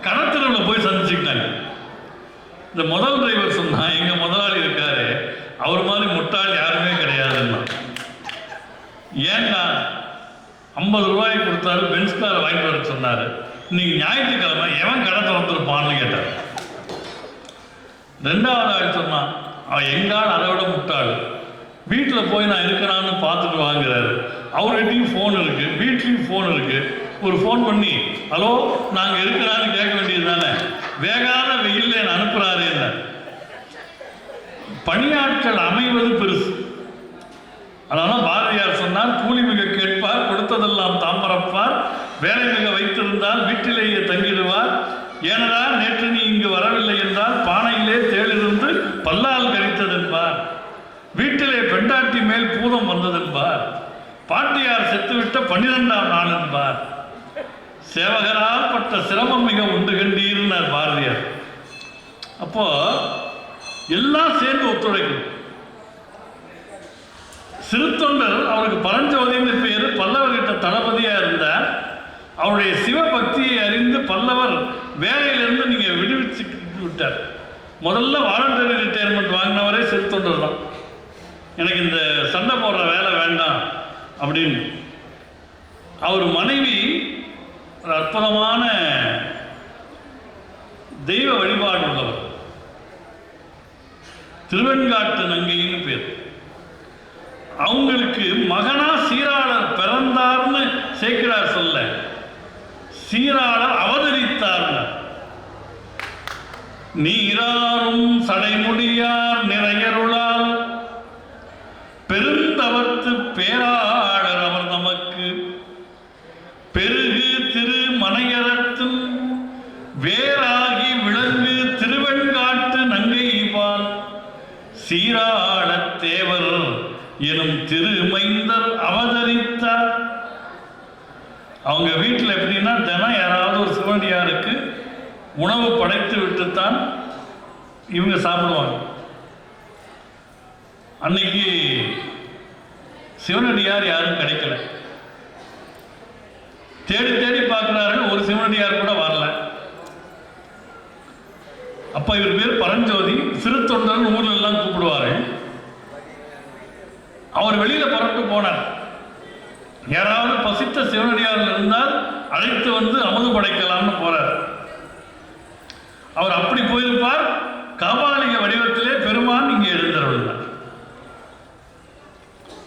கடத்தலில் போய் சந்திச்சுக்கிட்டாங்க. இந்த முதல் டிரைவர் சொன்னா, எங்கள் முதலாளி இருக்காரு, அவர் மாதிரி முட்டாள் யாருமே கிடையாதுன்னா. ஏன்னா 50 ரூபாய் கொடுத்தாரு, பென்ஸ் காரை வாங்கிட்டு வர சொன்னார். இன்னைக்கு ஞாயிற்றுக்கிழமை எவன் கடை திறந்துருப்பான்னு கேட்டார். 2வது ஆள் சொன்னான், அவன் எங்கால் அதை விட முட்டாள், வீட்டில் போய் நான் இருக்கிறான்னு பார்த்துட்டு வாங்குறாரு. அவர்கிட்டையும் ஃபோன் இருக்கு, வீட்லேயும் ஃபோன் இருக்கு. ஒரு ஃபோன் பண்ணி ஹலோ நாங்கள் இருக்கிறான்னு கேட்க வேண்டியது தானே, வேகாத வெயில்ல என்ன அனுப்புறாரு. என்ன பணியாட்கள் அமைவது பெருசு. அதனால பாரதியார் சொன்னார், கூலி மிக கேட்பார், கொடுத்ததெல்லாம் தாமரப்பார், வேலை மிக வைத்திருந்தால் வீட்டிலேயே தங்கிடுவார், ஏனடா நேற்று நீ இங்கு வரவில்லை என்றால் பானையிலே தேளிருந்து பல்லால் கரித்ததென்பார், வீட்டிலே பெண்டாட்டி மேல் பூதம் வந்ததென்பார், பாட்டியார் செத்துவிட்ட 12ஆம் நாள் என்பார், சேவகரால் பட்ட சிரமம் மிக உண்டு கண்டீர்னார் பாரதியார். அப்போ எல்லாம் சேர்ந்து ஒத்துழைக்கும். சிறுத்தொண்டர் அவருக்கு பரஞ்சோதின்னு பேர், பல்லவர்கிட்ட தளபதியா இருந்தார். அவருடைய சிவபக்தியை அறிந்து பல்லவர் வேலையிலிருந்து நீங்க விடுவிச்சு விட்டார். முதல்ல வாலண்டரி ரிட்டையர்மெண்ட் வாங்கினவரே சிறுத்தொண்டர் தான். எனக்கு இந்த சண்டை போடுற வேலை வேண்டாம் அப்படின்னு. அவர் மனைவி ஒரு அற்புதமான தெய்வ வழிபாடு உள்ளவர், திருவெண்காட்டு நங்கைன்னு பேர். அவங்களுக்கு மகனா சீராளர் பிறந்தார்னு சேக்கிரார் சொல்ல, சீராளர் அவதரித்தார். நீராரும் சடைமுடியார் நிறையருளால் பெருந்தவத்து பேராளர் அவர் நமக்கு பெருகு திரு மனையரத்தும் வேறாகி விளங்கு திருவெண்காட்டு நங்கைபால் சீராளத் தேவர் எனும் திருமைந்தர் அவதரித்தார். அவங்க வீட்டில் எப்படின்னா தினம் யாராவது ஒரு சிவனடியாருக்கு உணவு படைத்து விட்டுத்தான் இவங்க சாப்பிடுவாங்க. அன்னைக்கு சிவனடியார் யாரும் கிடைக்கல. தேடி தேடி பார்க்கிறாரு, ஒரு சிவனடியார் கூட வரல. அப்ப இவர் பேர் பரஞ்சோதி, சிறுத்தொண்டர் ஊர்ல எல்லாம் கூப்பிடுவாரு. அவர் வெளியில புறப்பட்டு போனார். யாராவது பசித்த சிவனடியார்கள் இருந்தால் அழைத்து வந்து அமுது படைக்கலாம்னு போறார். அவர் அப்படி போயிருப்பார். காபாலிக வடிவத்திலே பெருமான் இங்கே எழுந்தருள்ளார்.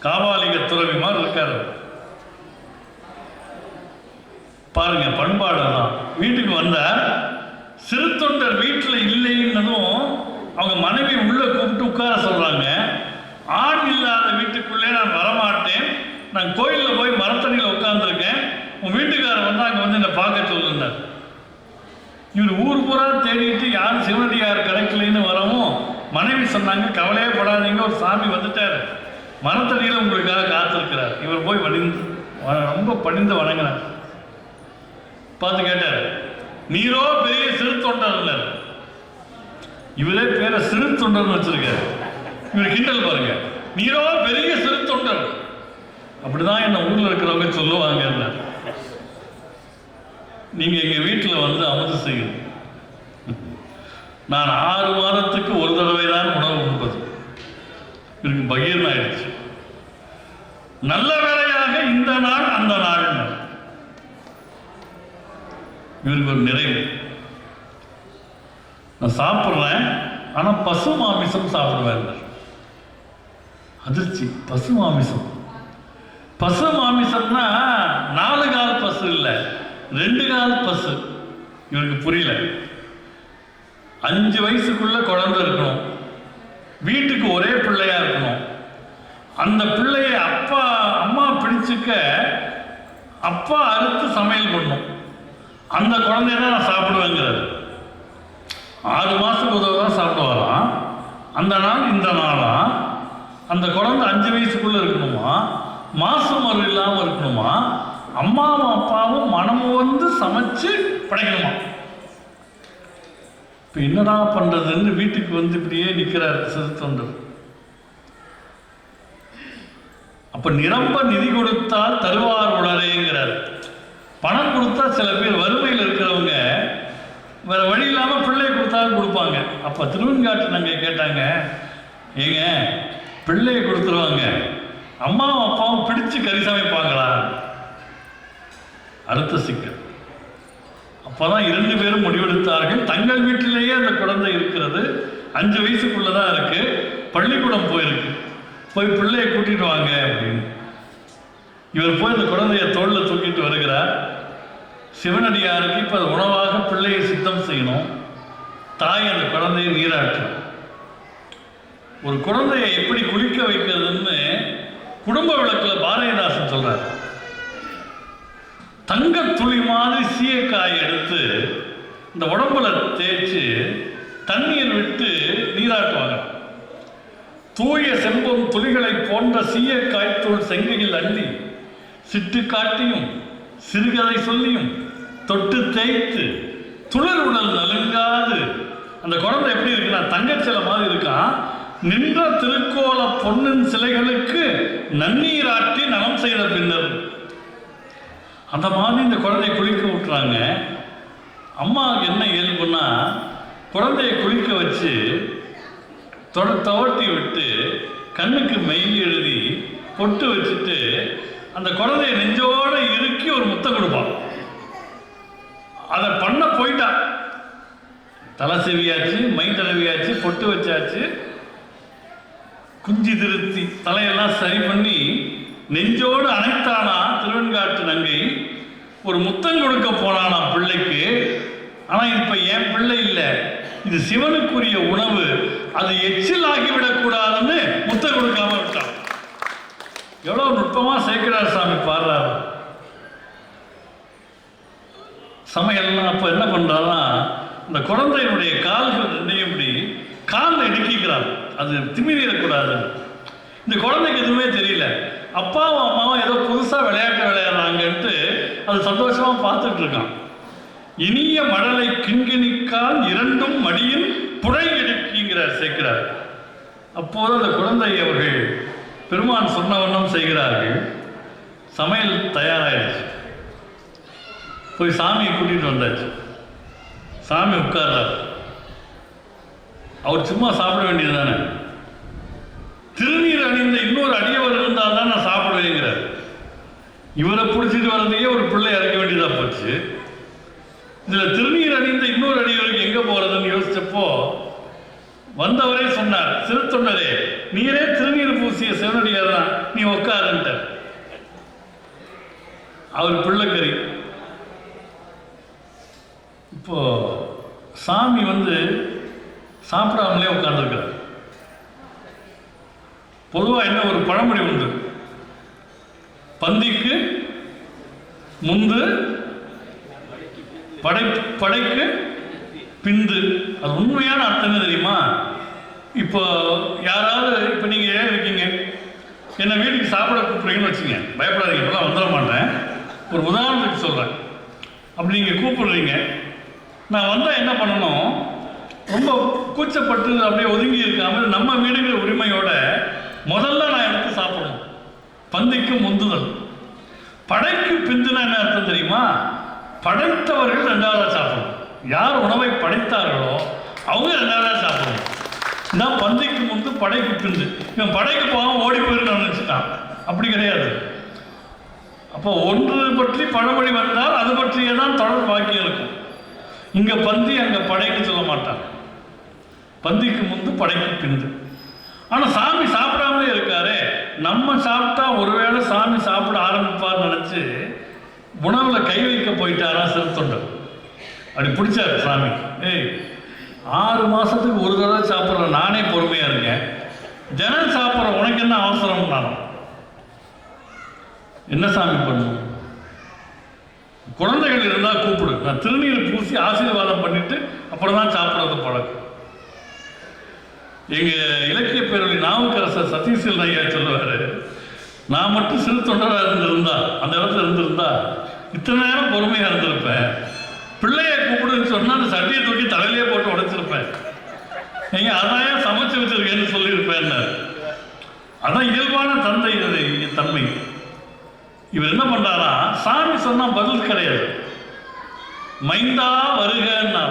காபாலிக துறவிமார் இருக்காரு பாருங்க, பண்பாடு தான். வீட்டுக்கு வந்தார். சிறுத்தொண்டர் வீட்டில் இல்லைன்னதும் அவங்க மனைவி உள்ள கூப்பிட்டு உட்கார சொல்றாங்க. ஆண் இல்லாத வீட்டுக்குள்ளே நான் வரமாட்டேன், நான் கோயிலில் போய் மரத்தடியில் உட்கார்ந்துருக்கேன், உன் வீட்டுக்காரர் வந்து அங்கே வந்து என்னை பார்க்க சொல்லுன்னார். இவர் ஊர் பூரா தேடிட்டு யாரும் சிவனடியார் கிடைக்கலன்னு வரவும் மனைவி சொன்னாங்க, கவலையே படாதீங்க, ஒரு சாமி வந்துட்டார், மரத்தடியில் உங்களுக்காக காத்திருக்கிறார். இவர் போய் ரொம்ப பணிந்து வணங்கினார். பார்த்து கேட்டார், நீரோ பெரிய சிறு தொண்டர். இவரே பேரை சிறு தொண்டர்னு வச்சிருக்காரு. இவர் கிண்டல் பாருங்க, நீரோ பெரிய சிறு தொண்டர், அப்படிதான் என்ன ஊர்ல இருக்கிறவங்க சொல்லுவாங்க. நீங்க எங்க வீட்டில் வந்து அமுது செய்யணும். நான் 6 மாதத்துக்கு ஒரு தடவை தான் உணவு உண்பது. இவருக்கு பகீர்னு ஆயிடுச்சு. நல்ல வேலையாக இந்த நாள் அந்த நாள் இவருக்கு ஒரு நிறைவு. நான் சாப்பிட்றேன், ஆனா பசு மாமிசம் சாப்பிடுவேன். அதிர்ச்சி. பசு மாமிசம், பசு மாமிசம்னா 4 கால் பசு இல்லை, 2 கால் பசு. இவருக்கு புரியல. 5 வயசுக்குள்ள குழந்தை இருக்கணும், வீட்டுக்கு ஒரே பிள்ளையா இருக்கணும். அந்த பிள்ளைய அம்மா பிடிச்சுக்க அப்பா அறுத்து சமையல் பண்ணும். அந்த குழந்தைய தான் நான் சாப்பிடுவேங்கிறது. 6 மாசத்துக்கு உதவி தான் சாப்பிடுவாராம். அந்த நாள் இந்த நாளா அந்த குழந்தை 5 வயசுக்குள்ள இருக்கணுமா, மாசம் மறு இல்லாமல் இருக்கணுமா, அம்மாவும் அப்பாவும் மனமு வந்து சமைச்சு படைக்கணுமா. இப்போ என்னடா பண்ணுறதுன்னு வீட்டுக்கு வந்து இப்படியே நிற்கிறார் சிறு தொண்டர். அப்போ நிரம்ப நிதி கொடுத்தால் தருவார் உடனேங்கிறார். பணம் கொடுத்தா சில பேர் வறுமையில் இருக்கிறவங்க வேற வழி இல்லாமல் பிள்ளை கொடுத்தாலும் கொடுப்பாங்க. அப்போ திருவெண்காட்டு நாங்கள் கேட்டாங்க, ஏங்க பிள்ளையை கொடுத்துருவாங்க, அம்மாவும் அப்பாவும் பிடிச்சு கறி சமைப்பாங்களா? அடுத்த சிக்கல். அப்போதான் 2 பேரும் முடிவெடுத்தார்கள். தங்கள் வீட்டிலேயே அந்த குழந்தை இருக்கிறது, 5 வயசுக்குள்ளதான் இருக்கு, பள்ளிக்கூடம் போயிருக்கு, போய் பிள்ளையை கூட்டிட்டு வாங்க அப்படின்னு. இவர் போய் அந்த குழந்தைய தோளில் தூக்கிட்டு வருகிறார். சிவனடியாருக்கு இப்போ அது உணவாக பிள்ளையை சித்தம் செய்யணும். தாய் அந்த குழந்தையை நீராட்டும். ஒரு குழந்தையை எப்படி குளிக்க வைக்கிறதுன்னு குடும்ப விளக்கில் பாரதிதாசன் சொல்றார். தங்க துளி மாதிரி சீயக்காய் எடுத்து இந்த உடம்புல தேய்ச்சி தண்ணீர் விட்டு நீராட்டுவாங்க. தூய செம்பும் துளிகளை போன்ற சீயக்காய்த்தூள் செங்கையில் அள்ளி சிட்டு காட்டியும் சிறுகதை சொல்லியும் தொட்டு தேய்த்து துளிர் உடல் நலுங்காது. அந்த குழந்தை எப்படி இருக்குன்னா தங்கச்சிலை மாதிரி இருக்கான். நின்ற திருக்கோல பொன்னின் சிலைகளுக்கு நன்னீராட்டி நலம் செய்த பின்னர் அந்த மாதிரி இந்த குழந்தையை குளிக்க விட்டுறாங்க. அம்மாவுக்கு என்ன இயல்புன்னா குழந்தையை குளிக்க வச்சு துவட்டி விட்டு கண்ணுக்கு மெய் எழுதி பொட்டு வச்சுட்டு அந்த குழந்தைய நெஞ்சோட இறுக்கி ஒரு முத்தம் கொடுப்பான். அதை பண்ண போயிட்டா. தலை செவியாச்சு, மை தடவியாச்சு, பொட்டு வச்சாச்சு, குஞ்சி திருத்தி தலையெல்லாம் சரி பண்ணி நெஞ்சோடு அணைத்தானா திருவெண்காட்டு நங்கை. ஒரு முத்தம் கொடுக்க போனானா பிள்ளைக்கு. ஆனால் இப்போ என் பிள்ளை இல்லை, இது சிவனுக்குரிய உணவு, அது எச்சில் ஆகிவிடக்கூடாதுன்னு முத்தம் கொடுக்காம விட்டான். எவ்வளோ நுட்பமாக சேக்கிரார் சாமி பாடுறாரு. சமையல்லாம் அப்போ என்ன பண்ணுறாருன்னா இந்த குழந்தையினுடைய கால்கள் ரெண்டையும் இப்படி காலில் இடுக்கிக்கிறார். அது திமிரிடக்கூடாது. இந்த குழந்தைக்கு எதுவுமே தெரியல. அப்பாவும் அம்மாவும் ஏதோ புதுசாக விளையாட்டு விளையாடுறாங்கன்ட்டு அது சந்தோஷமாக பார்த்துட்டு இருக்கான். இனிய மழலை கிண்கிணிக்கால் 2 மடியின் புடை எடுக்கிங்கிறார் சேர்க்கிறார். அப்போது அந்த குழந்தை அவர்கள் பெருமான் சொன்ன வண்ணம் செய்கிறார்கள். சமையல் தயாராகிடுச்சு. போய் சாமியை கூட்டிகிட்டு வந்தாச்சு. சாமி உட்கார்றார். அவர் சும்மா சாப்பிட வேண்டியது தானே. திருநீர் அணிந்த இன்னொரு அடியவர் இருந்தால் தான் நான் சாப்பிடுவேங்கிறார். இவரை பிடிச்சிட்டு வர்றதையே ஒரு பிள்ளை இறக்க வேண்டியதாக போச்சு. இதில் திருநீர் அணிந்த இன்னொரு அடியவருக்கு எங்கே போகிறதுன்னு யோசிச்சப்போ வந்தவரே சொன்னார், சிறு தொண்டரே நீரே திருநீர் பூசிய சிவனடியார் தான், நீ உட்காருன்ட்ட. அவர் பிள்ளைக்கறி. இப்போ சாமி சாப்பிடாமலே உட்கார்ந்துருக்கிறார். பொதுவாக என்ன ஒரு பழமொழி உண்டு, பந்திக்கு முந்து படைக்கு பிந்து. அது உண்மையான அர்த்தம் என்ன தெரியுமா? இப்போ யாராவது இப்போ நீங்கள் ஏன் இருக்கீங்க, என்னை வீட்டுக்கு சாப்பிட கூப்பிட்றீங்கன்னு வச்சுங்க, பயப்படாதீங்க, இப்போலாம் வந்துட மாட்டேன். ஒரு உதாரணத்துக்கு சொல்கிறேன். அப்படி நீங்கள் கூப்பிடுறீங்க, நான் வந்தால் என்ன பண்ணணும், ரொம்ப கூச்சப்பட்டு அப்படியே ஒதுங்கி இருக்காமல் நம்ம வீடுங்கிற உரிமையோட முதல்ல நான் எடுத்து சாப்பிடணும். பந்திக்கு முந்துதல். படைக்கு பிந்துனா என்ன அர்த்தம் தெரியுமா? படைத்தவர்கள் 2ஆவதாக சாப்பிடணும். யார் உணவை படைத்தார்களோ அவங்க 2ஆவதாக சாப்பிடணும். இதான் பந்திக்கு முந்து படைக்கு பிந்து. இவன் படைக்கு போகாமல் ஓடி போயிருன்னு நினச்சிட்டான். அப்படி கிடையாது. அப்போ ஒன்று பற்றி பழமொழி வந்தால் அது பற்றியே தான் தொடர் வாக்கியம் இருக்கும். இங்கே பந்தி அங்கே படைன்னு சொல்ல மாட்டாங்க. பந்திக்கு முந்து படைக்கு பிந்து. ஆனால் சாமி சாப்பிடாமலே இருக்காரு. நம்ம சாப்பிட்டா ஒருவேளை சாமி சாப்பிட ஆரம்பிப்பார்னு நினச்சி உணவில் கை வைக்க போயிட்டாரா சிறு தொண்டர். அப்படி பிடிச்சாரு சாமி. 6 மாதத்துக்கு ஒரு தடவை சாப்பிட்ற நானே பொறுமையாக இருக்கேன், ஜனம் சாப்பிட்ற உனக்கு என்ன அவசரம்? நானும் என்ன சாமி பண்ணணும்? குழந்தைகள் இருந்தால் கூப்பிடு, நான் திருநீர் பூசி ஆசீர்வாதம் பண்ணிட்டு அப்புறம் தான் சாப்பிட்றது பழக்கம். எங்கள் இலக்கிய பேரவை நாவுக்கரசர் சதீஷில் ஐயா சொல்லுவார், நான் மட்டும் சிறு தொண்டராக இருந்திருந்தா, அந்த இடத்துல இருந்திருந்தா இத்தனை நேரம் பொறுமையாக இருந்திருப்பேன். பிள்ளைய கூப்பிடுன்னு சொன்னா அந்த சட்டியை தூக்கி தலையிலே போட்டு உடைச்சிருப்பேன். நீங்க அதான் சமைச்சு வச்சிருக்கேன்னு சொல்லியிருப்பேன். அதான் இயல்பான தந்தை தன்மை. இவர் என்ன பண்றாரா, சாமி சொன்னா பதில் கிடையாது, மைந்தா வருகன்னா.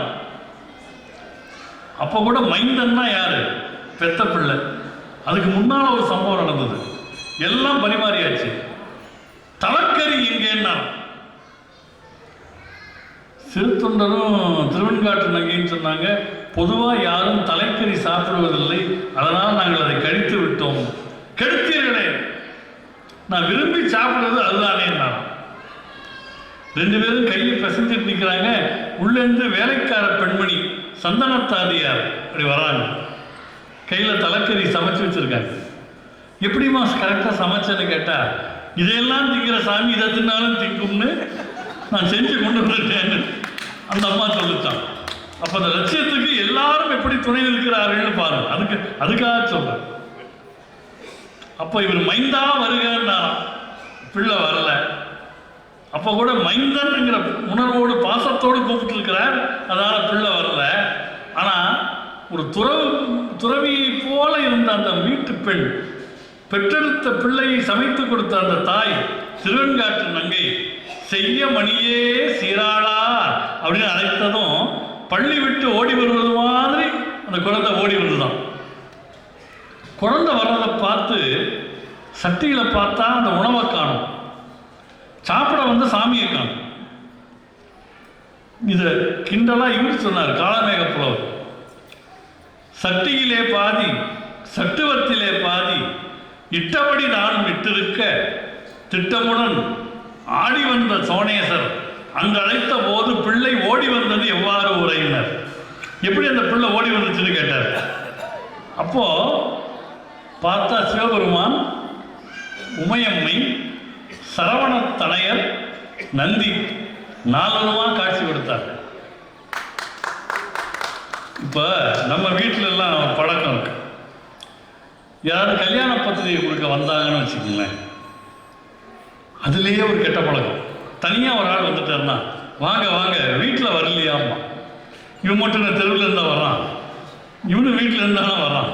அப்ப கூட மைந்தன்னா யாரு, பெத்த பிள்ளை. அதுக்கு முன்னால ஒரு சம்பவம் நடந்தது, எல்லாம் பரிமாறியாச்சு. தலைக்கறி எங்கன்னா சிறுத்தொண்டரும் திருவெண்காட்டு நங்கைன்னு சொன்னாங்க, பொதுவாக யாரும் தலைக்கறி சாப்பிடுவதில்லை, அதனால் நாங்கள் அதை கழித்து விட்டோம். கெடுத்தீர்களே, நான் விரும்பி சாப்பிடுறது அதுதானே. நான் ரெண்டு பேரும் கையை பிசைஞ்சிட்டு நிற்கிறாங்க. உள்ளேருந்து வேலைக்கார பெண்மணி சந்தனத்தாதியார் அப்படி வராங்க, கையில் தலைக்கறி சமைச்சு வச்சிருக்காங்க. எப்படிமா கரெக்டாக சமைச்சேன்னு கேட்டால், இதையெல்லாம் திங்கிற சாமி இதை தின்னாலும் திங்கும்னு நான் செஞ்சு கொண்டு வந்துட்டேன்னு அந்த அம்மா சொல்லிச்சான். அப்போ அந்த லட்சியத்துக்கு எல்லாரும் எப்படி துணை நிற்கிறார்கள்னு பாருங்க. அதுக்காக சொல்றேன். அப்போ இவர் மைந்தா வருகன்னா பிள்ளை வரல. அப்போ கூட மைந்தன்ங்கிற உணர்வோடு பாசத்தோடு கூப்பிட்டு இருக்கிறார், அதனால பிள்ளை வரல. ஆனால் ஒரு துறவியை போல இருந்த அந்த வீட்டு பெண், பெற்றெடுத்த பிள்ளையை சமைத்து கொடுத்த அந்த தாய் திருவெண்காட்டு நங்கை செய்ய மணியே சீராளா அப்படின்னு அழைத்ததும் பள்ளி விட்டு ஓடி வருவது மாதிரி அந்த குழந்தை ஓடி வந்துதான். குழந்தை வர்றதை பார்த்து சட்டியில பார்த்தா அந்த உணவை காணும், சாப்பிட வந்து சாமியை காணும். இதை கிண்டலா இவர் சொன்னார் காலமேக புலவர், சட்டியிலே பாதி சட்டுவத்திலே பாதி இட்டபடி நானும் இட்டிருக்க திட்டமுடன் ஆடி வந்த சோனேசர் அங்கு அழைத்த போது பிள்ளை ஓடி வந்தது எவ்வாறு உரையினர். எப்படி அந்த பிள்ளை ஓடி வந்துச்சுன்னு கேட்டார். அப்போ பார்த்தா சிவபெருமான், உமையம்மை, சரவணத்தனையர், நந்தி நாலுமா காட்சி கொடுத்தார். இப்போ நம்ம வீட்டில எல்லாம் பழக்கம் இருக்கு, யாராவது கல்யாண பத்திரிகை கொடுக்க வந்தாங்கன்னு வச்சுக்கோங்களேன், அதுலேயே ஒரு கெட்ட பழக்கம். தனியாக ஒரு ஆள் வந்துட்டாருன்னா, வாங்க வாங்க வீட்டில் வரலையாம்மா, இவன் மட்டும் நான் தெருவில் இருந்தால் வரான், இவனு வீட்டில் இருந்தாலும் வரான்,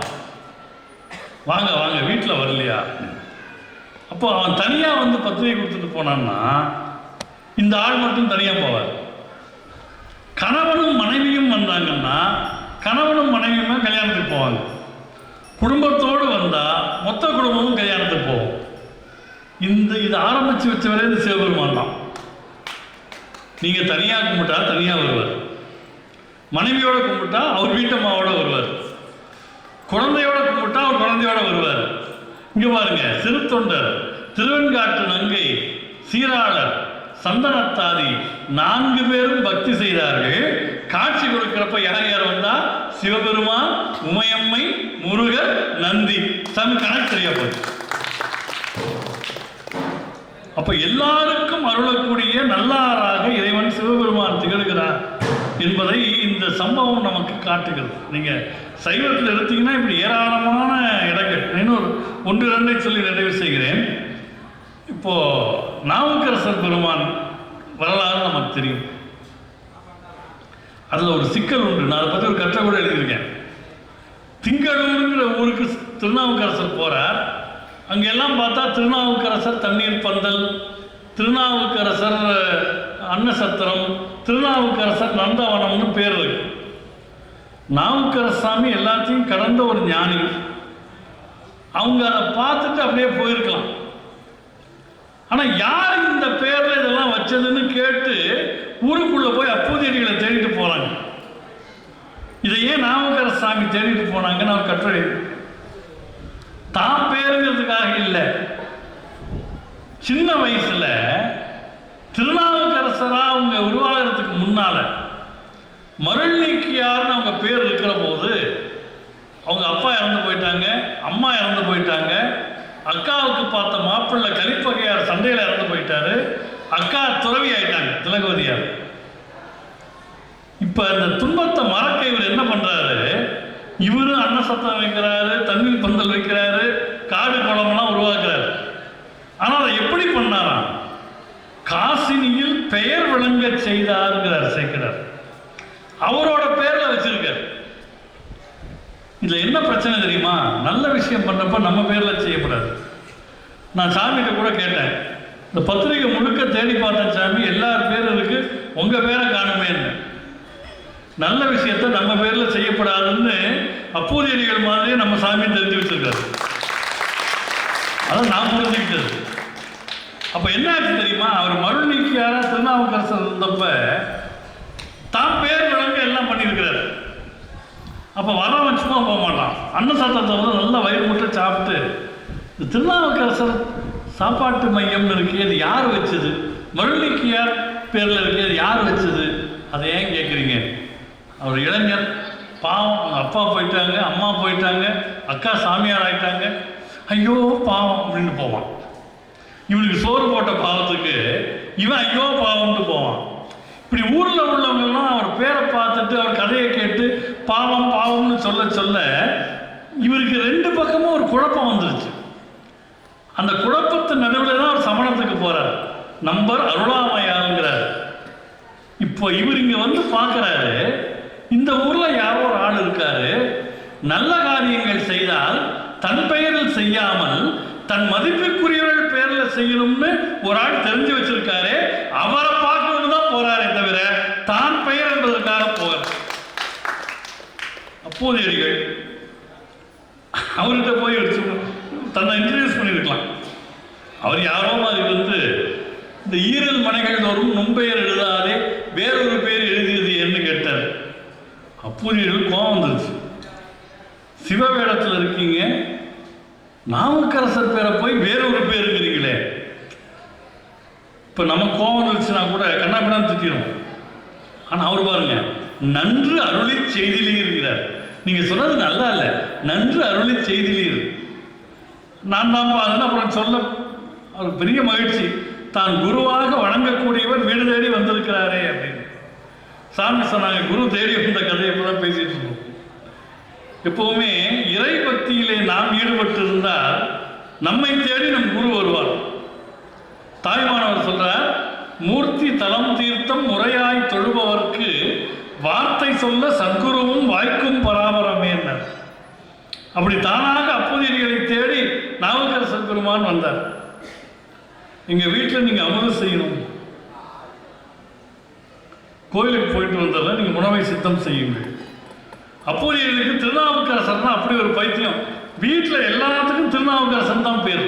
வாங்க வாங்க வீட்டில் வரலையா. அப்போ அவன் தனியாக வந்து பத்திரிகை கொடுத்துட்டு போனான்னா இந்த ஆள் மட்டும் தனியாக போவார். கணவனும் மனைவியும் வந்தாங்கன்னா கணவனும் மனைவியுமே கல்யாணத்துக்கு போவாங்க. குடும்பத்தோடு வந்தால் மொத்த குடும்பமும் கல்யாணத்துக்கு போகும். இதை ஆரம்பித்து வச்சவரே இந்த சிவபெருமான் தான். நீங்கள் தனியாக கும்பிட்டா தனியாக வருவார், மனைவியோட கும்பிட்டா அவர் வீட்டம்மாவோட வருவார், குழந்தையோட கும்பிட்டா அவர் குழந்தையோட வருவார். இங்கே பாருங்க, சிறுத்தொண்டர், திருவெண்காட்டு நங்கை, சீராளர், சந்தனத்தாதி 4 பேரும் பக்தி செய்தார்கள். காட்சி கொடுக்கிறப்ப யார் யார் வந்தா, சிவபெருமான், உமையம்மை, முருகர், நந்தி. சாமி கணக்கு சரியா போச்சு. அப்ப எல்லாருக்கும் அருளக்கூடிய நல்லாராக இறைவன் சிவபெருமான் திகழ்கிறார் என்பதை இந்த சம்பவம் நமக்கு காட்டுகிறது. நீங்க சைவத்தில் எடுத்தீங்கன்னா இப்படி ஏராளமான இடங்கள். இன்னொரு 1-2 சொல்லி நிறைவு செய்கிறேன். இப்போ நாவுக்கரசர் பெருமான் வரலாறு நமக்கு தெரியும். அதில் ஒரு சிக்கல் உண்டு. நான் அதை பற்றி ஒரு கற்றை கூட எழுதியிருக்கேன். திங்களூருங்கிற ஊருக்கு திருநாவுக்கரசர் போகிறார். அங்கெல்லாம் பார்த்தா திருநாவுக்கரசர் தண்ணீர் பந்தல், திருநாவுக்கரசர் அன்னசத்திரம், திருநாவுக்கரசர் நந்தவனம்னு பேர் இருக்கு. நாவுக்கரசாமி எல்லாத்தையும் கடந்த ஒரு ஞானி. அவங்க அதை பார்த்துட்டு அப்படியே போயிருக்கலாம். ஆனால் யார் இந்த பேரில் இதெல்லாம் வச்சதுன்னு கேட்டு ஊருக்குள்ளே போய் அப்பூதியடிகளை தேடிட்டு போகிறாங்க. இதை ஏன் நாவுக்கரசாமி தேடிட்டு போனாங்கன்னு அவர் கட்டுரை. தான் பேருங்கிறதுக்காக இல்லை, சின்ன வயசுல திருநாவுக்கரசரா அவங்க உருவாகிறதுக்கு முன்னால மருள்நீக்கியார்னு அவங்க பேர் இருக்கிற போது அவங்க அப்பா இறந்து போயிட்டாங்க, அம்மா இறந்து போயிட்டாங்க, அக்காவுக்கு பார்த்த மாப்பிள்ளை கலிப்பகையார் சண்டையில் இறந்து போயிட்டாரு, அக்கா துறவி ஆயிட்டாங்க திலகவதியார். இப்ப இந்த துன்பத்தை மறக்க இவர் என்ன பண்றாரு, இவரு அன்னசத்தம் வைக்கிறாரு, தண்ணீர் பந்தல் வைக்கிறாரு, காடு குளம்லாம் உருவாக்குறாரு. ஆனால் அதை எப்படி பண்ணாராம், காசினியில் பெயர் விளங்க செய்தாருங்கிறார் சேர்க்கிறார். பிரச்சனை தெரியுமா? நல்ல விஷயம் பண்ணப்ப நம்ம பேரில் செய்யக்கூடாது. நான் சாமிகிட்ட கூட கேட்டேன், இந்த பத்திரிகை முழுக்க தேடி பார்த்தேன் சாமி, எல்லார் பேரும் இருக்கு, உங்கள் பேரை காணுமேன்னு. நல்ல விஷயத்த நம்ம பேரில் செய்யப்படாதுன்னு அப்பூதியடிகள் மாதிரியே நம்ம சாமி தெரிஞ்சு வச்சிருக்காரு. அதான் நான் புரிஞ்சுக்கிட்டது. அப்போ என்ன ஆச்சு தெரியுமா? அவர் மருள் நீக்கியாரா திருநாவுக்கரசர் இருந்தப்ப தான் பேர் விளங்க எல்லாம் பண்ணியிருக்கிறார். அப்போ வரவன் சும்மா போக மாட்டான். அன்னசாத்தத்தை வந்து நல்லா வயிறு முட்டை சாப்பிட்டு, இந்த திருநாவுக்கரசர் சாப்பாட்டு மையம்னு இருக்கு, அது யார் வச்சது? மருள் நீக்கியார் பேரில் இருக்கு, அது யார் வச்சது? அதை ஏன் கேட்குறீங்க? அவர் இளைஞர், பாவம், அவங்க அப்பா போயிட்டாங்க, அம்மா போயிட்டாங்க, அக்கா சாமியார் ஆகிட்டாங்க, ஐயோ பாவம் அப்படின்னு போவான். இவனுக்கு சோறு போட்ட பாவத்துக்கு இவன் ஐயோ பாவம்னு போவான். இப்படி ஊரில் உள்ளவங்கெல்லாம் அவர் பேரை பார்த்துட்டு அவர் கதையை கேட்டு பாவம் பாவம்னு சொல்ல சொல்ல இவருக்கு ரெண்டு பக்கமும் ஒரு குழப்பம் வந்துருச்சு. அந்த குழப்பத்து நடுவில் தான் அவர் சமணத்துக்கு போகிறார். நம்பர் அருளாமையாங்கிறார். இப்போ இவர் இங்கே வந்து பார்க்குறாரு, இந்த ஊரில் யாரோ ஒரு ஆள் இருக்காரு, நல்ல காரியங்கள் செய்தால் தன் பெயரில் செய்யாமல் தன் மதிப்பிற்குரியவர்கள் பேரில் செய்யணும்னு ஒரு ஆள் தெரிஞ்சு வச்சிருக்காரு. அவரை பார்க்கணும் தான் போறாரே தவிர தான் பெயர் என்பதற்காக போகிறார். அப்போதையடிகள் அவர்கிட்ட போய் தன்னை இன்ட்ரடியூஸ் பண்ணியிருக்கலாம். அவர் யாரோ மாதிரி வந்து இந்த ஈரல் மனைகள் தோறும் நும்பெயர் எழுதாதே வேறொரு பேர் எழுதியது என்று கேட்டார். அப்போதையடிகள் கோபம் வந்துருச்சு. சிவவேடத்தில் இருக்கீங்க, நாவுக்கரசர் பேரை போய் வேறொரு பேர் இருக்கிறீங்களே. இப்போ நம்ம கோபம் வந்துருச்சுன்னா கூட கண்ணாப்பிடான்னு திட்டிடும். ஆனால் அவர் பாருங்க, நன்று அருளி செய்திலே இருக்கிறார். நீங்கள் சொன்னது நல்லா இல்லை, நன்று அருளி செய்திலே இருக்கு. நான் தான் பாருங்க. அப்புறம் சொல்ல அவர் பெரிய மகிழ்ச்சி, தான் குருவாக வணங்கக்கூடியவர் வீடு தேடி வந்திருக்கிறாரே அப்படின்னு. சாமி சொன்னாங்க, குரு தேடி வந்த கதையை இப்போ தான் பேசிட்டு இருக்கோம். எப்பவுமே இறை பக்தியிலே நாம் ஈடுபட்டு இருந்தால் நம்மை தேடி நம் குரு வருவார். தாய்மானவர் சொல்றார், மூர்த்தி தலம் தீர்த்தம் முறையாய் தொழுபவர்க்கு வார்த்தை சொல்ல சத்குருவும் வாய்க்கும் பராபரமே. அப்படி தானாக அப்போதையடிகளை தேடி நாவுக்கரசர் பெருமான் வந்தார். எங்க வீட்டில் நீங்க அமுது செய்யணும், கோயிலுக்கு போயிட்டு வந்தால நீங்க உணவை சித்தம் செய்யுங்கள். அப்போதையடிகளுக்கு திருநாவுக்கரசர்னா அப்படி ஒரு பைத்தியம். வீட்டில் எல்லாத்துக்கும் திருநாவுக்கரசன் தான் பேர்.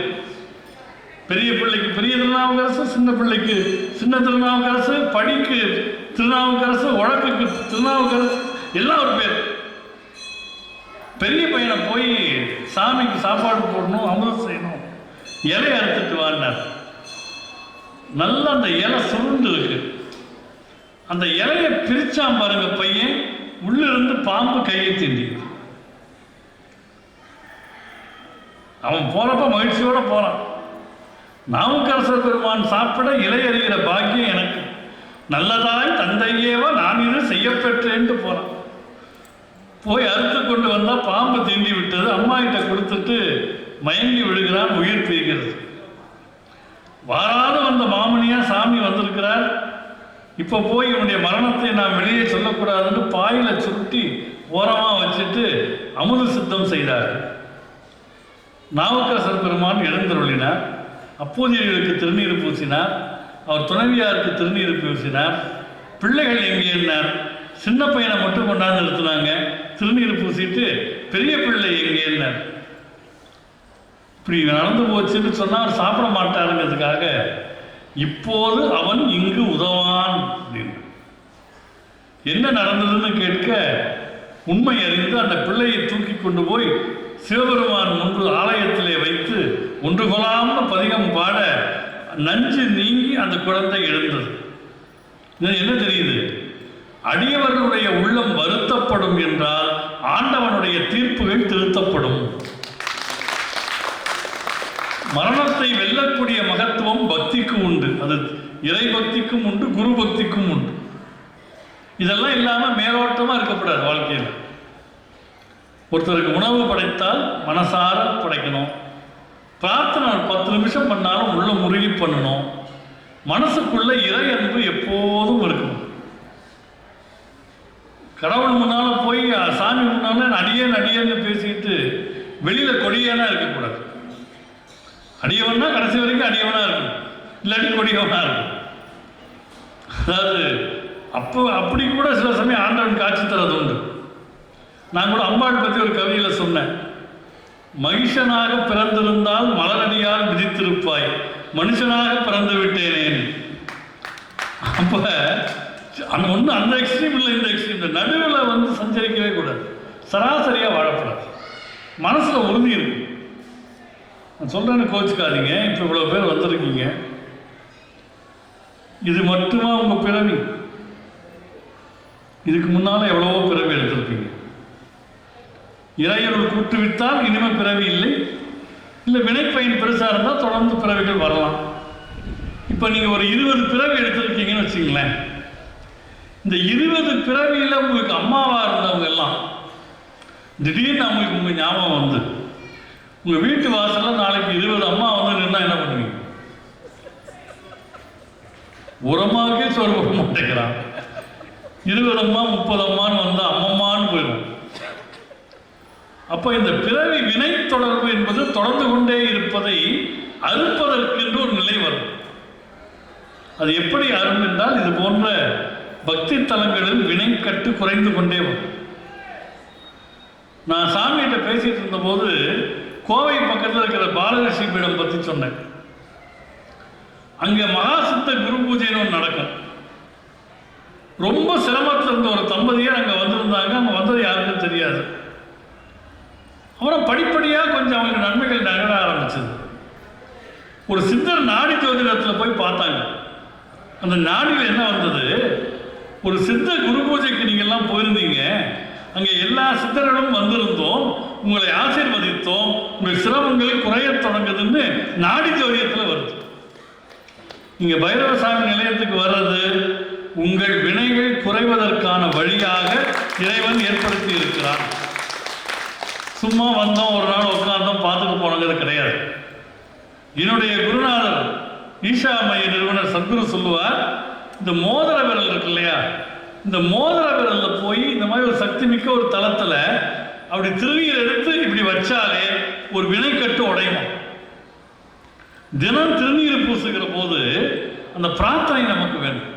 பெரிய பிள்ளைக்கு பெரிய திருநாவுக்கரசு, சின்ன பிள்ளைக்கு சின்ன திருநாவுக்கரசு, படிக்கு திருநாவுக்கரசு, உழக்குக்கு திருநாவுக்கரசு, எல்லாம் ஒரு பேர். பெரிய பையனை போய் சாமிக்கு சாப்பாடு போடணும், அமுதம் செய்யணும், இலை அறுத்துட்டு வாண்டார். நல்லா அந்த இலை சுருண்டு இருக்கு. அந்த இலையை பிரிச்சான் பாருங்க பையன், உள்ளிருந்து பாம்பு கையை தீண்டி. அவன் போறப்ப மகிழ்ச்சியோட போறான். நாவுக்கரசர் பெருமான் சாப்பிட இலை அறிகிற பாக்கியம் எனக்கு, நல்லதாய் தந்தையேவா நான் இது செய்யப்பெற்றேன்ட்டு போறான். போய் அறுத்து கொண்டு வந்தா பாம்பு தீண்டி விட்டது. அம்மா கிட்ட கொடுத்துட்டு மயங்கி விழுகிறான், உயிர் பிரிகிறது. வாராது வந்த மாமனியா சாமி வந்திருக்கிறார். இப்போ போய் இவனுடைய மரணத்தை நாம் வெளியே சொல்லக்கூடாதுன்னு பாயில சுருட்டி ஓரமாக வச்சுட்டு அமுது சித்தம் செய்தார். நாவுக்கரசர் பெருமான் எழுந்தருளினார். அப்போதையர்களுக்கு திருநீர் பூசினார். அவர் துணைவியாருக்கு திருநீர் பூசினார். பிள்ளைகள் எங்கே என்னார்? சின்ன பையனை மட்டும் கொண்டாந்து நிறுத்தினாங்க. திருநீர் பூசிட்டு பெரிய பிள்ளை எங்கே என்னார்? இப்படி நடந்து போச்சுன்னு சொன்னால் அவர் சாப்பிட மாட்டாருங்கிறதுக்காக இப்போது அவன் இங்கு உதவான் அப்படின்னு. என்ன நடந்ததுன்னு கேட்க உண்மை அறிந்து அந்த பிள்ளையை தூக்கி கொண்டு போய் சிவபெருமான் முன்பு ஆலயத்திலே வைத்து ஒன்று கொலாம்னு பதிகம் பாட நஞ்சு நீங்கி அந்த குழந்தை எழுந்தது. என்ன தெரியுது? அடியவர்களுடைய உள்ளம் வருத்தப்படும் என்றால் ஆண்டவனுடைய தீர்ப்புகள் திருத்தப்படும். மரணத்தை வெல்லக்கூடிய மகத்துவம் பக்திக்கு உண்டு. அது இறை பக்திக்கும் உண்டு, குரு பக்திக்கும் உண்டு. இதெல்லாம் இல்லாமல் மேலோட்டமாக இருக்கப்படாது வாழ்க்கையில். ஒருத்தருக்கு உணவு படைத்தால் மனசார படைக்கணும். பிரார்த்தனை 10 நிமிஷம் பண்ணாலும் உள்ள முருகி பண்ணணும். மனசுக்குள்ள இறை அன்பு எப்போதும் இருக்கணும். கடவுள் முன்னால் போய் சாமி முன்னால் அடியேன்னு பேசிக்கிட்டு வெளியில் கொடியேனா இருக்கக்கூடாது. அடியவன்னா கடைசி வரைக்கும் அடியவனாக இருக்கணும், இல்லாட்டி கொடியவனாக இருக்கும். அதாவது அப்படி கூட சில சமயம் ஆண்டவன் காட்சி தரது உண்டு. நான் கூட அம்பாள் பற்றி ஒரு கவிதையில் சொன்னேன், மகிஷனாக பிறந்திருந்தால் மலரடியால் விதித்திருப்பாய், மனுஷனாக பிறந்து விட்டேனேன். அப்போ அந்த ஒன்று அந்த எக்ஸ்ட்ரீம் இல்லை இந்த எக்ஸ்ட்ரீம், இந்த நடுவில் சஞ்சரிக்கவே கூடாது, சராசரியாக வாழக்கூடாது, மனசில் உறுதி இருக்கு. நான் சொல்கிறேன்னு கோச்சுக்காதீங்க. இப்போ இவ்வளோ பேர் வந்திருக்கீங்க, இது மட்டுமா உங்கள் பிறவி? இதுக்கு முன்னால் எவ்வளவோ பிறவி எடுத்திருப்பீங்க. இறையருள் கூட்டுவிட்டால் இனிமேல் பிறவி இல்லை, இல்லை வினைப்பயன் பெருசாக இருந்தால் தொடர்ந்து பிறவிகள் வரலாம். இப்போ நீங்கள் ஒரு 20 பிறவி எடுத்திருக்கீங்கன்னு வச்சுங்களேன். இந்த 20 பிறவியில் உங்களுக்கு அம்மாவாக இருந்தவங்க எல்லாம் திடீர்னு அவங்களுக்கு உங்கள் ஞாபகம் வந்து உங்கள் வீட்டு வாசலில் நாளைக்கு 20 அம்மா வந்து நின்னா என்ன பண்ணுவீங்க? உரமாகவே சோறு போட மாட்டேங்கிறான். 20 அம்மா 30 அம்மான்னு வந்தால் அம்மம்மான்னு போயிடும். அப்போ இந்த பிறவி வினை தொடர்பு என்பது தொடர்ந்து கொண்டே இருப்பதை அறுப்பதற்கு என்று ஒரு நிலை வரும். அது எப்படி அரும் என்றால், இது போன்ற பக்தி தலங்களில் வினை கட்டு குறைந்து கொண்டே வரும். நான் சாமிகிட்ட பேசிட்டு இருந்தபோது கோவை பக்கத்தில் இருக்கிற பாலரிஷி பீடம் பற்றி சொன்னேன். அங்கே மகாசித்த குரு பூஜைன்னு ஒன்று நடக்கும். ரொம்ப சிரமத்தில் இருந்த ஒரு தம்பதியர் அங்கே வந்திருந்தாங்க. அவங்க வந்தது யாருக்கும் தெரியாது. அப்புறம் படிப்படியாக கொஞ்சம் அவங்களுக்கு நன்மைகள் நகர ஆரம்பிச்சது. ஒரு சித்தர் நாடி ஜோதிடத்தில் போய் பார்த்தாங்க. அந்த நாடியில் என்ன வந்தது, ஒரு சித்த குரு பூஜைக்கு நீங்கள்லாம் போயிருந்தீங்க, அங்கே எல்லா சித்தர்களும் வந்திருந்தோம், உங்களை ஆசீர்வதித்தோம், உங்கள் சிரமங்கள் குறைய தொடங்குதுன்னு நாடி ஜோதிடத்தில் வருது. நீங்கள் பைரவசாமி நிலையத்துக்கு வர்றது உங்கள் வினைகள் குறைவதற்கான வழியாக இறைவன் ஏற்படுத்தி இருக்கிறார். சும்மா வந்தோம், ஒரு நாள் உட்கார்ந்தோம், பார்த்துட்டு போனது கிடையாது. என்னுடைய குருநாதர் ஈஷா மைய நிறுவனர் சத்குரு சொல்லுவார், இந்த மோதிர விரல் இருக்கு இல்லையா, இந்த மோதிர விரலில் போய் இந்த மாதிரி ஒரு சக்தி மிக்க ஒரு தளத்தில் அப்படி திருநீர் எடுத்து இப்படி வச்சாலே ஒரு வினைக்கட்டு உடையும். தினம் திருநீர் பூசுகிற போது அந்த பிரார்த்தனை நமக்கு வேணும்.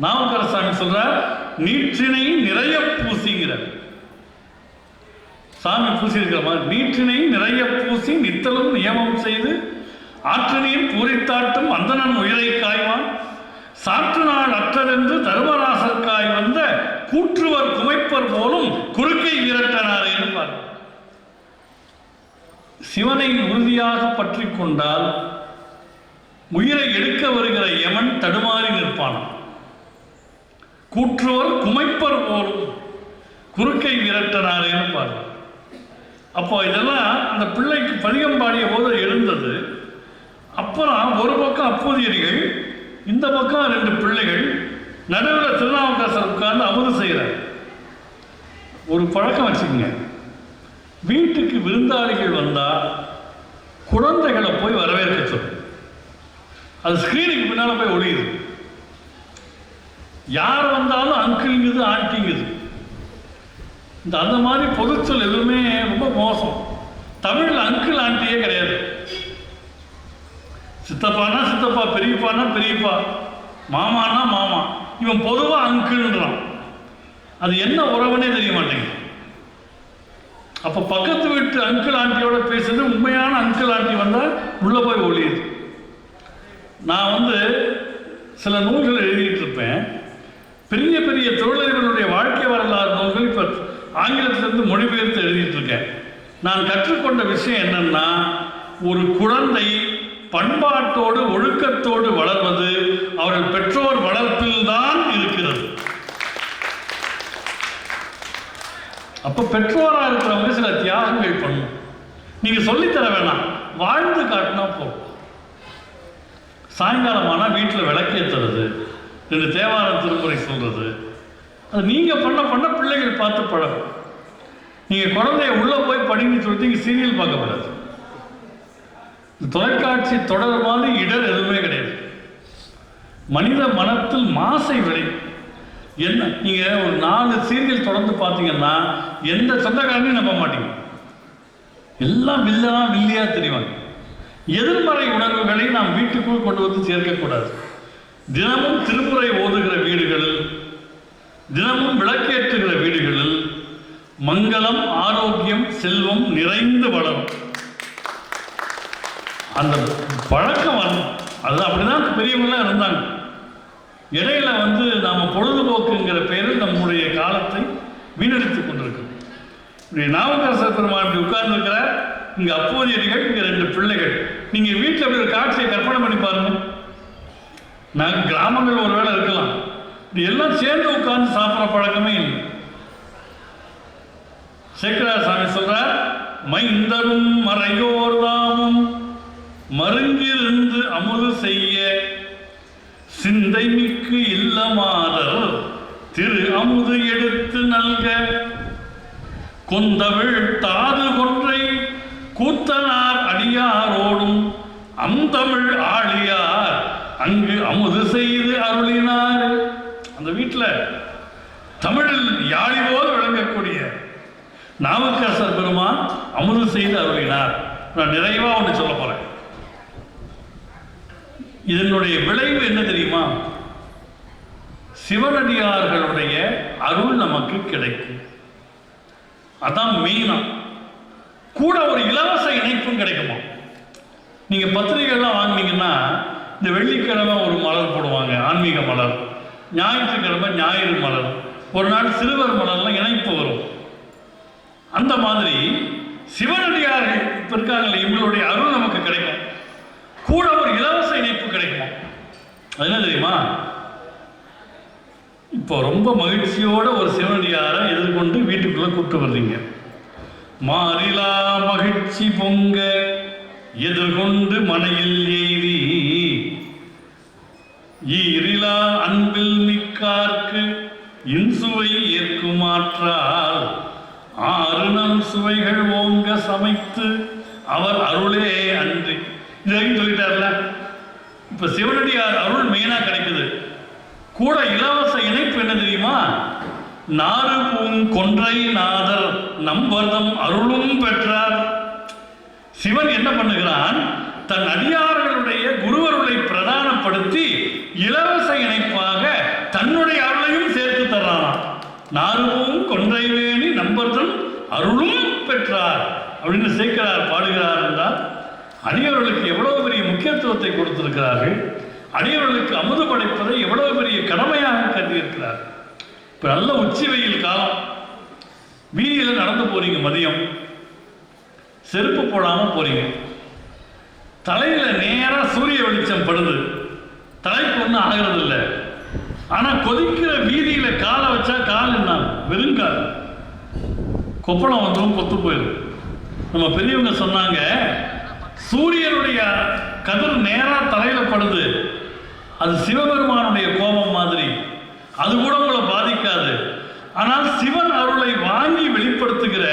நாவுக்கரசாமி சொல்றார், நீற்றினை நிறைய பூசிங்கிறார். சாமி பூசி இருக்கிற மாதிரி நீற்றினை நிறைய பூசி நித்தலும் நியமம் செய்து ஆற்றினையும் பூரித்தாட்டும் அந்தனன் உயிரை காய்வான் சாற்று நாள் அற்றதென்று தர்மராசர்காய் வந்த கூற்றுவர் குமைப்பர் போலும் குறுக்கை விரட்டனார் என்பார். சிவனை உறுதியாக பற்றி கொண்டால் உயிரை எடுக்க வருகிற யமன் தடுமாறி நிற்பான். கூற்றுவர் குமைப்பர் போலும் குறுக்கை விரட்டனார் என்பார். அப்போ இதெல்லாம் அந்த பிள்ளைக்கு பதிகம் பாடிய போது எழுந்தது. அப்புறம் ஒரு பக்கம் அப்போதியர்கள், இந்த பக்கம் 2 பிள்ளைகள், நடுவில் திருநாவுக்கரசர் உட்கார்ந்து அமுது செய்கிறார். ஒரு பழக்கம் வச்சுக்கோங்க, வீட்டுக்கு விருந்தாளிகள் வந்தால் குழந்தைகளை போய் வரவேற்க சொல்லும். அது ஸ்கிரீனுக்கு பின்னால் போய் ஒழியுது. யார் வந்தாலும் அங்கிள்ங்குது ஆண்டிங்குது. இந்த அந்த மாதிரி பொதுச்சொல் எதுவுமே ரொம்ப மோசம். தமிழில் அங்கிள் ஆண்டியே கிடையாது. சித்தப்பானா சித்தப்பா, பெரியப்பானா பெரியப்பா, மாமானா மாமா. இவன் பொதுவாக அங்கிள்ன்றான். அது என்ன உறவுன்னே தெரிய மாட்டேங்குது. அப்போ பக்கத்து வீட்டு அங்கிள் ஆண்டியோட பேசுறது உண்மையான அங்கிள் ஆண்டி வந்தால் உள்ளே போய் ஒழியுது. நான் சில நூல்கள் எழுதிட்டு இருப்பேன். பெரிய பெரிய தொழிலதிபர்களுடைய வாழ்க்கை வரலாறு நூல்கள் இப்போ ஆங்கிலத்திலிருந்து மொழிபெயர்த்து எழுதிட்டு இருக்கேன். நான் கற்றுக்கொண்ட விஷயம் என்னன்னா, ஒரு குழந்தை பண்பாட்டோடு ஒழுக்கத்தோடு வளர்வது அவர்கள் பெற்றோர் வளர்ப்பில் தான் இருக்கிறது. அப்ப பெற்றோராக இருக்கிறவங்க சில தியாகங்கள் பண்ணணும். நீங்க சொல்லித்தர வேணாம், வாழ்ந்து காட்டினா போதும். சாயங்காலமானா வீட்டில் விளக்கேற்றுறது, 2 தேவாரம் திருமுறை சொல்றது, அது நீங்க பண்ண பண்ண பிள்ளைகள் பார்த்து பழகும். நீங்க குழந்தைய உள்ள போய் படின்னு சொல்லிட்டு சீரியல் பார்க்கக்கூடாது. தொலைக்காட்சி தொடர் மாதிரி இடர் எதுவுமே கிடையாது. மனித மனத்தில் மாசை விளை. என்ன நீங்கள் ஒரு 4 சீரியல் தொடர்ந்து பார்த்தீங்கன்னா எந்த சொந்தக்காரனையும் நம்ப மாட்டீங்க. எல்லாம் வில்லியாக தெரிவாங்க. எதிர்மறை உணர்வுகளை நாம் வீட்டுக்குள் கொண்டு வந்து சேர்க்கக்கூடாது. தினமும் திருமுறை ஓதுகிற வீடுகளில், தினமும் விளக்கேற்றுகிற வீடுகளில் மங்களம், ஆரோக்கியம், செல்வம் நிறைந்து வளரும். அந்த பழக்கம் வரும். அது அப்படிதான் பெரியவங்களாம் இருந்தாங்க. இடையில நாம் பொழுதுபோக்குங்கிற பெயரில் நம்முடைய காலத்தை வீணடித்துக் கொண்டிருக்கிறோம். நாவுக்கரசர் பெருமான் இப்படி உட்கார்ந்துருக்கிறார், இங்கே அப்போதையடிகள், இங்கே 2 பிள்ளைகள். நீங்கள் வீட்டில் அப்படி ஒரு காட்சியை கற்பனை பண்ணி பாருங்க. நாங்கள் கிராமங்கள் ஒரு வேளை இருக்கலாம், இப்படி எல்லாம் சேர்ந்து உட்கார்ந்து சாப்பிட்ற பழக்கமே இல்லை. சேக்கரார் சாமி சொல்றார், மைந்தரும் மறையோர்தாமும் மருங்கிருந்து அமுது செய்ய சிந்தை மிக்கு இல்லமாதர் திரு அமுது எடுத்து நல்க கொந்தவிழ் தாது கொன்றை கூத்தனார் அடியாரோடும் அந்தமிழ் ஆழியார் அங்கு அமுது செய்து அருளினார். அந்த வீட்டில் தமிழில் யாழி போல் விளங்கக்கூடிய நாவுக்கரசர் பெருமான் அமுது செய்து அருளினார். நான் நிறைவாக ஒன்று சொல்ல போறேன். இதனுடைய விளைவு என்ன தெரியுமா? சிவனடியார்களுடைய அருள் நமக்கு கிடைக்கும். அதான் மெயினா. கூட ஒரு இலவச இணைப்பும் கிடைக்குமா? நீங்க பத்திரிகைகள்லாம் வாங்கினீங்கன்னா இந்த வெள்ளிக்கிழமை ஒரு மலர் போடுவாங்க, ஆன்மீக மலர். ஞாயிற்றுக்கிழமை ஞாயிறு மலர், ஒரு நாள் சிறுவர் மலர்லாம் இணைப்பு வரும். அந்த மாதிரி சிவனடியார்கள் இப்போ இருக்காங்களே, இவங்களுடைய அருள் நமக்கு கிடைக்கும். கூட ஒரு இலவச இணைப்பு கிடைக்குமா? அது என்ன தெரியுமா? இப்போ ரொம்ப மகிழ்ச்சியோட ஒரு சிவனடியாரை எதிர்கொண்டு வீட்டுக்குள்ள கூப்பிட்டு வர்றீங்க. மாறிலா மகிழ்ச்சி பொங்க எதிர்கொண்டு மனையில் எய்தி ஈரிலா அன்பில் மிக்கார்க்கு இன்சுவை ஏற்குமாற்றால் 6 நம் சுவைகள் ஓங்க சமைத்து அவர் அருளே அன்றி. இதையும் சொல்லிட்டார்ல. இப்ப சிவனடியார் அருள் மெயினா கிடைக்குது. கூட இலவச இணைப்பு என்ன தெரியுமா? நாறு பூங் கொன்றை நாதர் நம்பர்தம் அருளும் பெற்றார். சிவன் என்ன பண்ணுகிறான்? தன் அடியார்களுடைய குருவருளை பிரதானப்படுத்தி இலவச இணைப்பாக தன்னுடைய அருளையும் சேர்த்து தர்றான். நாறுவும் கொன்றைவேணி நம்பர்தம் அருளும் பெற்றார் அப்படின்னு சேக்கரார் பாடுகிறார் என்றால் அடியவர்களுக்கு எவ்வளவு பெரிய முக்கியத்துவத்தை கொடுத்திருக்கிறார்கள். அடியவர்களுக்கு அமுது படைப்பதை எவ்வளவு பெரிய கடமையாக கருதியிருக்கிறார். இப்போ நல்ல உச்சி வெயில் காலம், வீதியில் நடந்து போறீங்க, மதியம் செருப்பு போடாமல் போறீங்க, தலையில நேராக சூரிய வெளிச்சம் படுது, தலைக்கு ஒன்றும் ஆகிறது இல்லை. ஆனால் கொதிக்கிற வீதியில காலை வச்சா கால் என்ன, வெறுங்கால், கொப்பளம் வந்துடும், கொத்து போயிடும். நம்ம பெரியவங்க சொன்னாங்க, சூரியனுடைய கதிர் நேரா தலையில படுது, அது சிவபெருமானுடைய கோபம் மாதிரி, அது கூட உங்களை பாதிக்காது. ஆனால் சிவன் அருளை வாங்கி வெளிப்படுத்துகிற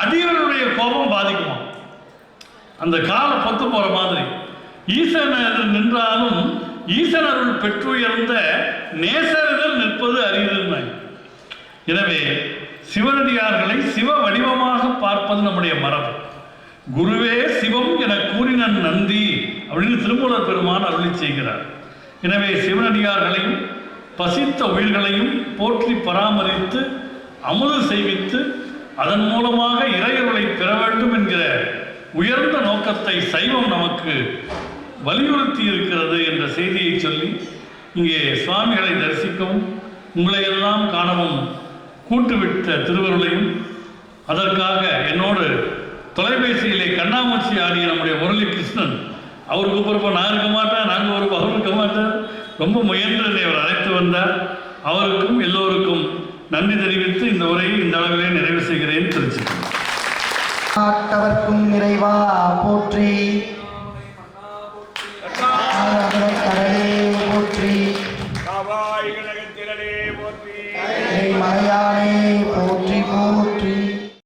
அடியவருடைய கோபம் பாதிக்குமா? அந்த காலை பொத்து போற மாதிரி. ஈசன் நின்றாலும் ஈசன் அருள் பெற்றுயர்ந்த நேசர்கள் நிற்பது அரிது. எனவே சிவனடியார்களை சிவ வடிவமாக பார்ப்பது நம்முடைய மரபு. குருவே சிவம் என கூறின நந்தி அப்படின்னு திருமூலர் பெருமான் அருளி செய்கிறார். எனவே சிவனடியார்களையும் பசித்த உயிர்களையும் போற்றி பராமரித்து அமுது செய்வித்து அதன் மூலமாக இறையருளை பெற வேண்டும் என்கிற உயர்ந்த நோக்கத்தை சைவம் நமக்கு வலியுறுத்தி இருக்கிறது என்ற செய்தியை சொல்லி இங்கே சுவாமிகளை தரிசிக்கவும் உங்களையெல்லாம் காணவும் கூட்டுவிட்ட திருவருளையும், அதற்காக என்னோடு தொலைபேசியிலே கண்ணாமூச்சி ஆடிய நம்முடைய முரளி கிருஷ்ணன், அவர் கூப்பிட்றப்ப நான் இருக்க மாட்டேன், நாங்கள் ஒரு அவர் இருக்க மாட்டேன், ரொம்ப முயன்று அவர் அழைத்து வந்தார். அவருக்கும் எல்லோருக்கும் நன்றி தெரிவித்து இந்த உரையை இந்த அளவிலே நிறைவு செய்கிறேன். திருச்சி. நாட்டவர்க்கும் நிறைவா போற்றி.